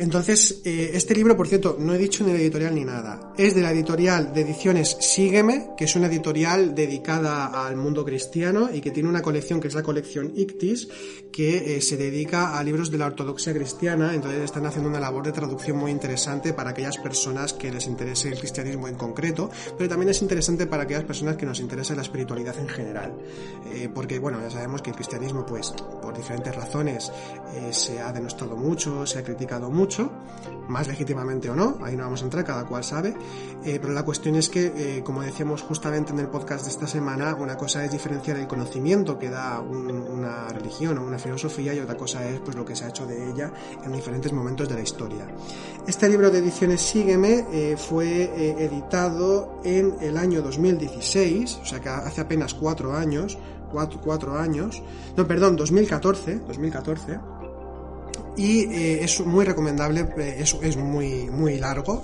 S2: Entonces, este libro, por cierto, no he dicho ni la editorial ni nada. Es de la editorial de ediciones Sígueme, que es una editorial dedicada al mundo cristiano y que tiene una colección que es la colección Ictis, que se dedica a libros de la ortodoxia cristiana. Entonces están haciendo una labor de traducción muy interesante para aquellas personas que les interese el cristianismo en concreto, pero también es interesante para aquellas personas que nos interese la espiritualidad en general. Porque, bueno, ya sabemos que el cristianismo, pues, por diferentes razones, se ha denostado mucho, se ha criticado mucho, más legítimamente o no, ahí no vamos a entrar, cada cual sabe, pero la cuestión es que, como decíamos justamente en el podcast de esta semana, una cosa es diferenciar el conocimiento que da una religión o una filosofía y otra cosa es pues lo que se ha hecho de ella en diferentes momentos de la historia. Este libro de ediciones Sígueme fue editado en el año 2016, o sea que hace apenas 4 años, 2014, y es muy recomendable, es muy largo,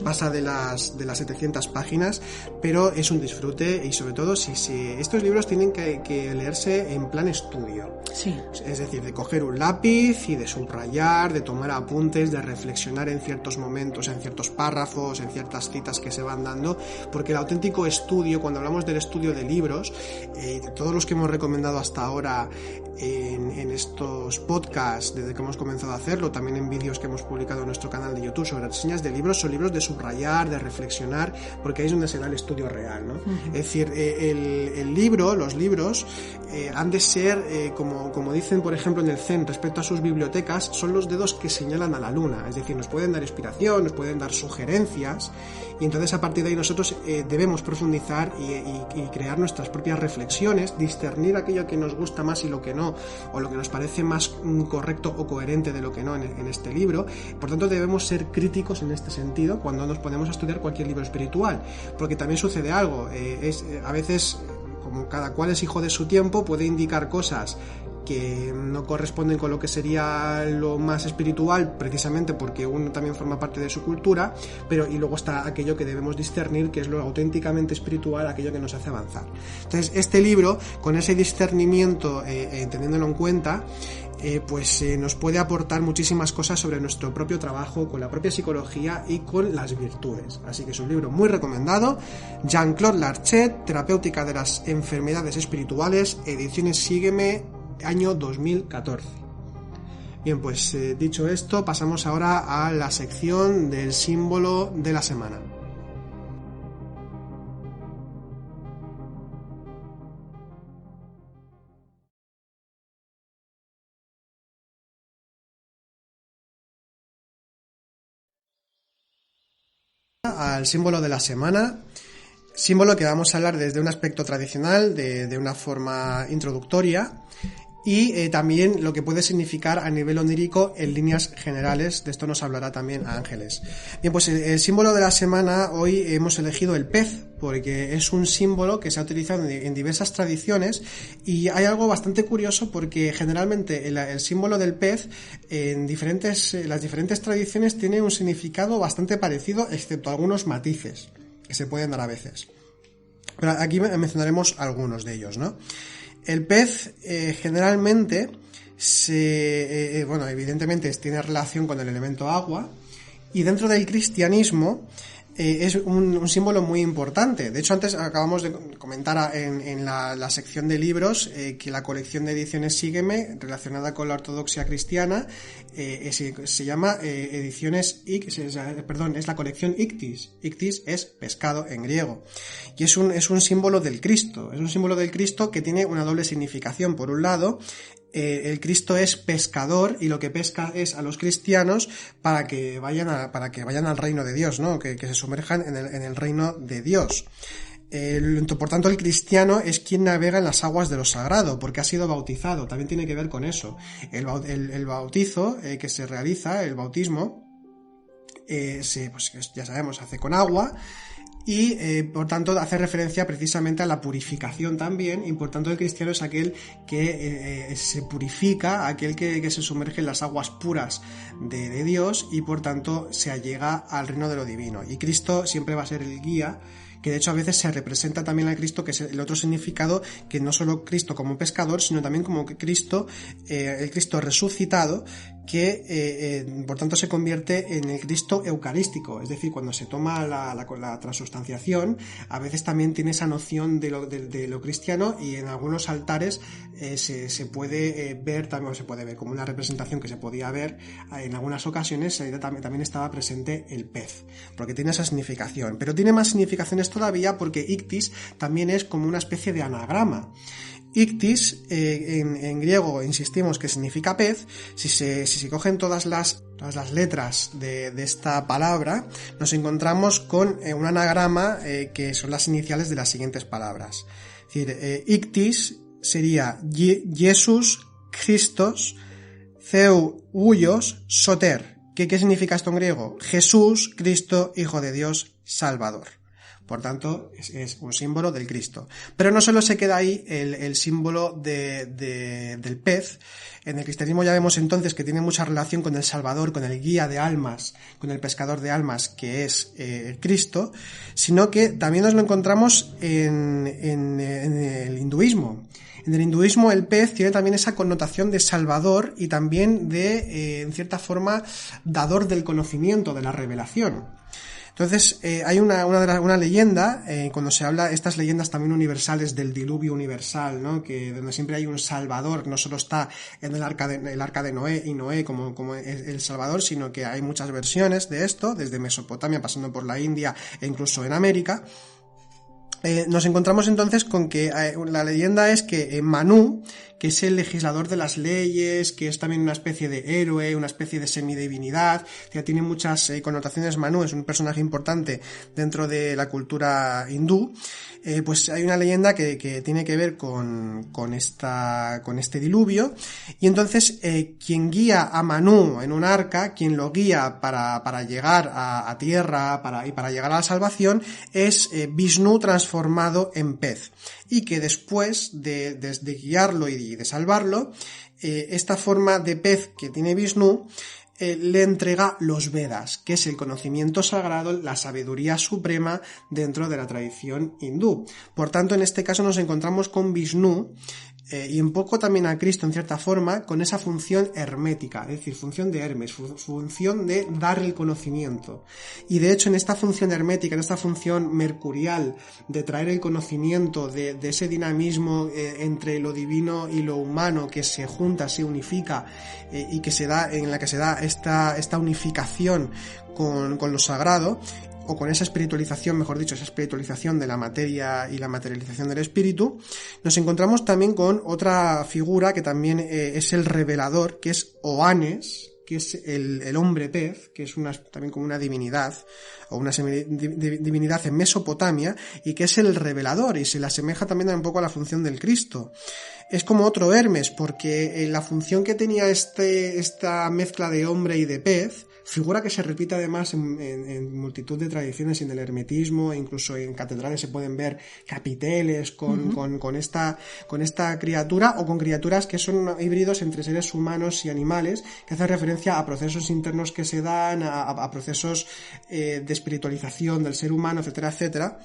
S2: pasa de las 700 páginas, pero es un disfrute y sobre todo si estos libros tienen que leerse en plan estudio.
S1: Sí.
S2: Es decir, de coger un lápiz y de subrayar, de tomar apuntes, de reflexionar en ciertos momentos, en ciertos párrafos, en ciertas citas que se van dando, porque el auténtico estudio, cuando hablamos del estudio de libros, de todos los que hemos recomendado hasta ahora en estos podcasts, desde que hemos comenzado a hacerlo, también en vídeos que hemos publicado en nuestro canal de YouTube sobre reseñas de libros, son libros de subrayar, de reflexionar, porque ahí es donde se da el estudio real, ¿no? Uh-huh. Es decir, los libros han de ser, como dicen por ejemplo en el Zen respecto a sus bibliotecas, son los dedos que señalan a la luna, es decir, nos pueden dar inspiración, nos pueden dar sugerencias, y entonces a partir de ahí nosotros debemos profundizar y crear nuestras propias reflexiones, discernir aquello que nos gusta más y lo que no, o lo que nos parece más correcto o coherente de lo que no en este libro. Por tanto, debemos ser críticos en este sentido cuando nos ponemos a estudiar cualquier libro espiritual, porque también sucede algo, a veces, como cada cual es hijo de su tiempo, puede indicar cosas que no corresponden con lo que sería lo más espiritual, precisamente porque uno también forma parte de su cultura, y luego está aquello que debemos discernir, que es lo auténticamente espiritual, aquello que nos hace avanzar. Entonces, este libro, con ese discernimiento, teniéndolo en cuenta, nos puede aportar muchísimas cosas sobre nuestro propio trabajo, con la propia psicología y con las virtudes. Así que es un libro muy recomendado. Jean-Claude Larchet, Terapéutica de las Enfermedades Espirituales, ediciones Sígueme, año 2014. Bien, pues dicho esto, pasamos ahora a la sección del símbolo de la semana. Al símbolo de la semana, símbolo que vamos a hablar desde un aspecto tradicional, de una forma introductoria, y también lo que puede significar a nivel onírico en líneas generales. De esto nos hablará también Ángeles. Bien, pues el símbolo de la semana, hoy hemos elegido el pez, porque es un símbolo que se ha utilizado en diversas tradiciones, y hay algo bastante curioso porque generalmente el símbolo del pez en las diferentes tradiciones tiene un significado bastante parecido, excepto algunos matices que se pueden dar a veces. Pero aquí mencionaremos algunos de ellos, ¿no? El pez generalmente evidentemente tiene relación con el elemento agua, y dentro del cristianismo es un símbolo muy importante. De hecho, antes acabamos de comentar en la sección de libros que la colección de ediciones Sígueme, relacionada con la ortodoxia cristiana, se llama ediciones es la colección Ictis. Ictis es pescado en griego. Y es un símbolo del Cristo. Es un símbolo del Cristo que tiene una doble significación. Por un lado, el Cristo es pescador y lo que pesca es a los cristianos para que vayan al reino de Dios, ¿no? Que se sumerjan en el reino de Dios. Por tanto, el cristiano es quien navega en las aguas de lo sagrado, porque ha sido bautizado. También tiene que ver con eso. El bautizo que se realiza, el bautismo, ya sabemos, se hace con agua. Y por tanto hace referencia precisamente a la purificación también, y por tanto el cristiano es aquel que se purifica, aquel que se sumerge en las aguas puras de Dios y por tanto se allega al reino de lo divino. Y Cristo siempre va a ser el guía, que de hecho a veces se representa también al Cristo, que es el otro significado, que no solo Cristo como pescador, sino también como Cristo, el Cristo resucitado, que por tanto se convierte en el Cristo eucarístico, es decir, cuando se toma la transustanciación, a veces también tiene esa noción de lo cristiano, y en algunos altares se puede ver como una representación que se podía ver en algunas ocasiones. También estaba presente el pez, porque tiene esa significación, pero tiene más significaciones todavía, porque Ictis también es como una especie de anagrama. Ictis, en griego, insistimos que significa pez. Si se cogen todas las letras de esta palabra, nos encontramos con un anagrama que son las iniciales de las siguientes palabras. Es decir, Ictis sería Jesus Christos Theu Huios Soter. ¿Qué significa esto en griego? Jesús, Cristo, Hijo de Dios, Salvador. Por tanto, es un símbolo del Cristo. Pero no solo se queda ahí el símbolo del pez. En el cristianismo ya vemos entonces que tiene mucha relación con el Salvador, con el guía de almas, con el pescador de almas, que es Cristo, sino que también nos lo encontramos en el hinduismo. En el hinduismo el pez tiene también esa connotación de salvador y también de, en cierta forma, dador del conocimiento, de la revelación. Entonces, hay una leyenda, cuando se habla, estas leyendas también universales del diluvio universal, ¿no? Que donde siempre hay un salvador, no solo está en el arca de Noé y Noé como el salvador, sino que hay muchas versiones de esto, desde Mesopotamia, pasando por la India e incluso en América. Nos encontramos entonces con que la leyenda es que Manú, que es el legislador de las leyes, que es también una especie de héroe, una especie de semidivinidad, que tiene muchas connotaciones. Manú es un personaje importante dentro de la cultura hindú. Pues hay una leyenda que tiene que ver con este diluvio, y entonces quien guía a Manú en un arca, quien lo guía para llegar a tierra, para llegar a la salvación, es Vishnu transformado en pez, y que después de guiarlo y de salvarlo, esta forma de pez que tiene Vishnu le entrega los Vedas, que es el conocimiento sagrado, la sabiduría suprema dentro de la tradición hindú. Por tanto, en este caso nos encontramos con Vishnu y un poco también a Cristo en cierta forma, con esa función hermética, es decir, función de Hermes, función de dar el conocimiento. Y de hecho en esta función hermética, en esta función mercurial de traer el conocimiento, de ese dinamismo entre lo divino y lo humano que se junta, se unifica y que se da, en la que se da esta unificación con lo sagrado, o con esa espiritualización, mejor dicho, esa espiritualización de la materia y la materialización del espíritu, nos encontramos también con otra figura que también es el revelador, que es Oannes, que es el hombre pez, que es también como una divinidad, o una divinidad en Mesopotamia, y que es el revelador, y se le asemeja también un poco a la función del Cristo. Es como otro Hermes, porque la función que tenía esta mezcla de hombre y de pez, figura que se repite además en multitud de tradiciones, en el hermetismo, e incluso en catedrales se pueden ver capiteles con esta criatura, o con criaturas que son híbridos entre seres humanos y animales, que hacen referencia a procesos internos que se dan, a procesos de espiritualización del ser humano, etcétera, etcétera.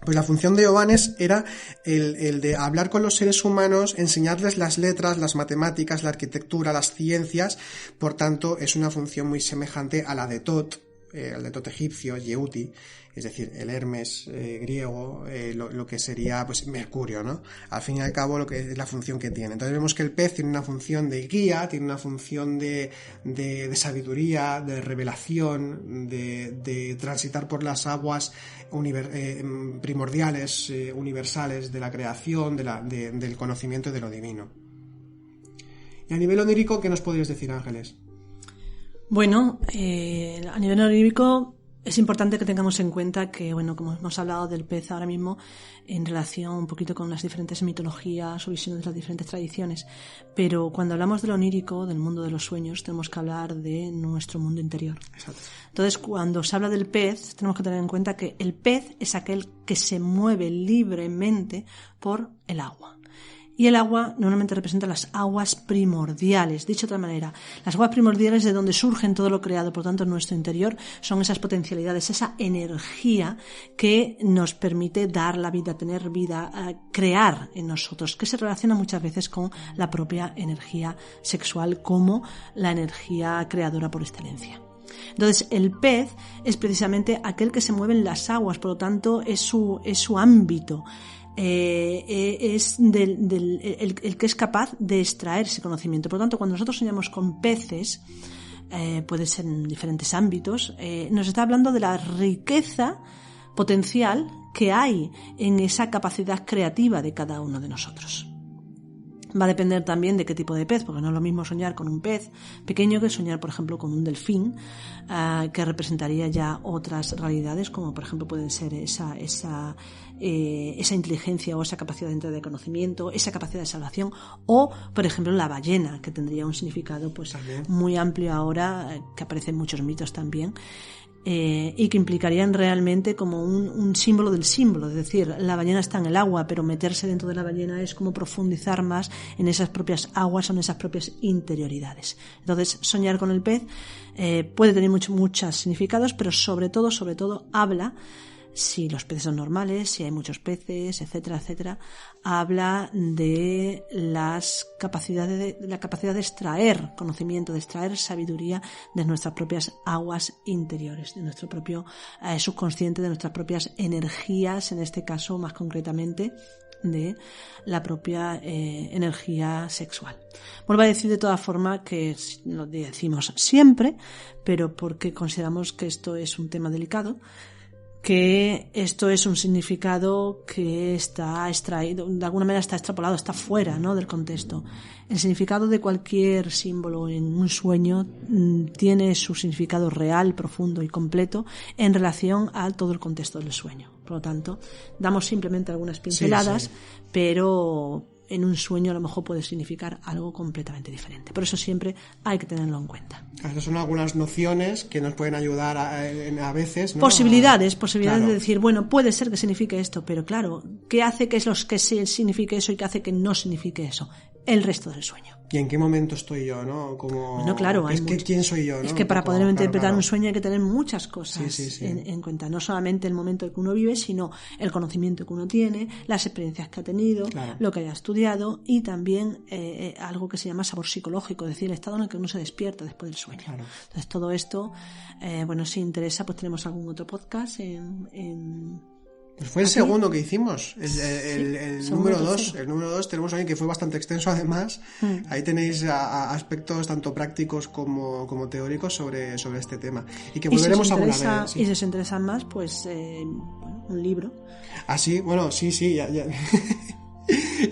S2: Pues la función de Oannes era el de hablar con los seres humanos, enseñarles las letras, las matemáticas, la arquitectura, las ciencias. Por tanto, es una función muy semejante a la de Tot, el de Tot egipcio, Yeuti, es decir, el Hermes griego, lo que sería pues Mercurio, ¿no? Al fin y al cabo lo que es la función que tiene. Entonces vemos que el pez tiene una función de guía, tiene una función de sabiduría, de revelación, de transitar por las aguas primordiales, universales de la creación, del conocimiento de lo divino. Y a nivel onírico, ¿qué nos podrías decir, Ángeles?
S1: Bueno, a nivel onírico es importante que tengamos en cuenta que, bueno, como hemos hablado del pez ahora mismo, en relación un poquito con las diferentes mitologías o visiones de las diferentes tradiciones, pero cuando hablamos de lo onírico, del mundo de los sueños, tenemos que hablar de nuestro mundo interior.
S2: Exacto.
S1: Entonces, cuando se habla del pez, tenemos que tener en cuenta que el pez es aquel que se mueve libremente por el agua. Y el agua normalmente representa las aguas primordiales. Dicho de otra manera, las aguas primordiales de donde surgen todo lo creado, por tanto, en nuestro interior, son esas potencialidades, esa energía que nos permite dar la vida, tener vida, crear en nosotros, que se relaciona muchas veces con la propia energía sexual como la energía creadora por excelencia. Entonces, el pez es precisamente aquel que se mueve en las aguas, por lo tanto, es su ámbito. Es el que es capaz de extraer ese conocimiento. Por lo tanto, cuando nosotros soñamos con peces, puede ser en diferentes ámbitos, nos está hablando de la riqueza potencial que hay en esa capacidad creativa de cada uno de nosotros. Va a depender también de qué tipo de pez, porque no es lo mismo soñar con un pez pequeño que soñar, por ejemplo, con un delfín, que representaría ya otras realidades, como por ejemplo pueden ser esa inteligencia o esa capacidad de conocimiento, esa capacidad de salvación, o por ejemplo la ballena, que tendría un significado pues muy amplio ahora, que aparece en muchos mitos también. Y que implicarían realmente como un símbolo del símbolo, es decir, la ballena está en el agua, pero meterse dentro de la ballena es como profundizar más en esas propias aguas o en esas propias interioridades. Entonces, soñar con el pez puede tener muchos significados, pero sobre todo habla, si los peces son normales, si hay muchos peces, etcétera, etcétera, habla de la capacidad de extraer conocimiento, de extraer sabiduría de nuestras propias aguas interiores, de nuestro propio subconsciente, de nuestras propias energías, en este caso más concretamente de la propia energía sexual. Vuelvo a decir de todas formas que lo decimos siempre, pero porque consideramos que esto es un tema delicado, que esto es un significado que está extraído, de alguna manera está extrapolado, está fuera, ¿no?, del contexto. El significado de cualquier símbolo en un sueño tiene su significado real, profundo y completo en relación a todo el contexto del sueño. Por lo tanto, damos simplemente algunas pinceladas, pero en un sueño a lo mejor puede significar algo completamente diferente. Por eso siempre hay que tenerlo en cuenta.
S2: Estas son algunas nociones que nos pueden ayudar a veces, ¿no?
S1: Posibilidades claro. De decir, bueno, puede ser que signifique esto, pero claro, ¿qué hace que signifique eso y qué hace que no signifique eso? El resto del sueño.
S2: ¿Y en qué momento estoy yo, no?
S1: Bueno, claro,
S2: ¿quién soy yo, no?
S1: Es que para poder interpretar un sueño hay que tener muchas cosas en cuenta. No solamente el momento que uno vive, sino el conocimiento que uno tiene, las experiencias que ha tenido, lo que haya estudiado y también algo que se llama sabor psicológico, es decir, el estado en el que uno se despierta después del sueño. Claro. Entonces todo esto, si interesa, pues tenemos algún otro podcast
S2: Pues fue el segundo que hicimos, el número 2. El número 2 tenemos alguien que fue bastante extenso además. Ahí tenéis aspectos tanto prácticos como teóricos sobre este tema. Y que volveremos alguna vez.
S1: Sí. Y si os interesan más, pues un libro.
S2: Ah, sí, bueno, sí, ya.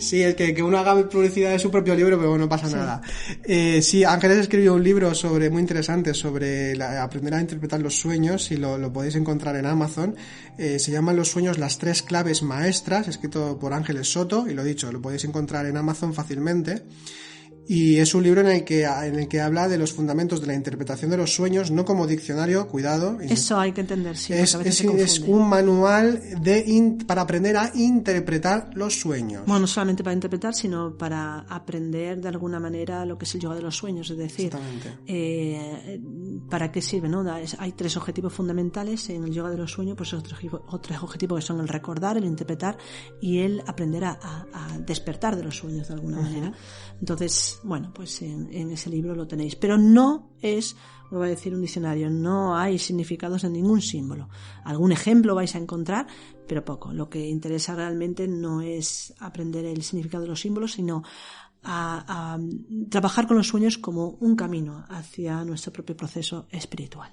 S2: Sí, el que uno haga publicidad de su propio libro, pero bueno, no pasa nada. Sí, Ángeles escribió un libro muy interesante sobre aprender a interpretar los sueños, y lo podéis encontrar en Amazon. Se llaman Los sueños, las 3 claves maestras, escrito por Ángeles Soto, y lo dicho, lo podéis encontrar en Amazon fácilmente. Y es un libro en el que habla de los fundamentos de la interpretación de los sueños, no como diccionario, cuidado.
S1: Eso hay que entender, sí.
S2: Es un manual para aprender a interpretar los sueños.
S1: Bueno, no solamente para interpretar, sino para aprender de alguna manera lo que es el yoga de los sueños, es decir, ¿para qué sirve, no? Hay 3 objetivos fundamentales en el yoga de los sueños, pues otros 3 objetivos que son el recordar, el interpretar y el aprender a despertar de los sueños de alguna manera. Entonces, pues bueno, pues en ese libro lo tenéis. Pero no es, os voy a decir un diccionario, no hay significados en ningún símbolo. Algún ejemplo vais a encontrar, pero poco. Lo que interesa realmente no es aprender el significado de los símbolos, sino a trabajar con los sueños como un camino hacia nuestro propio proceso espiritual.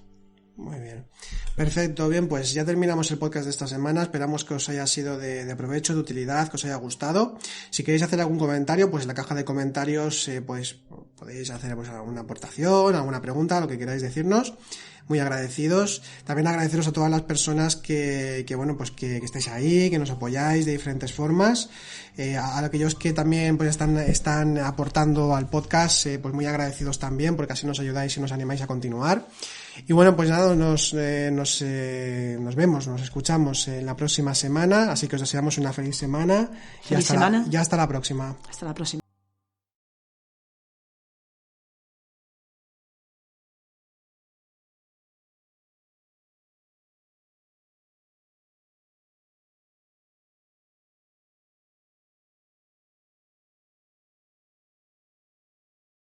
S2: Muy bien. Perfecto. Bien, pues ya terminamos el podcast de esta semana. Esperamos que os haya sido de provecho, de utilidad, que os haya gustado. Si queréis hacer algún comentario, pues en la caja de comentarios pues podéis hacer pues alguna aportación, alguna pregunta, lo que queráis decirnos. Muy agradecidos. También agradeceros a todas las personas que estáis ahí, que nos apoyáis de diferentes formas. A aquellos que también pues están aportando al podcast, pues muy agradecidos también, porque así nos ayudáis y nos animáis a continuar. Y bueno, pues nada, nos vemos, nos escuchamos en la próxima semana, así que os deseamos una feliz semana.
S1: Feliz semana.
S2: Y hasta la próxima.
S1: Hasta la próxima.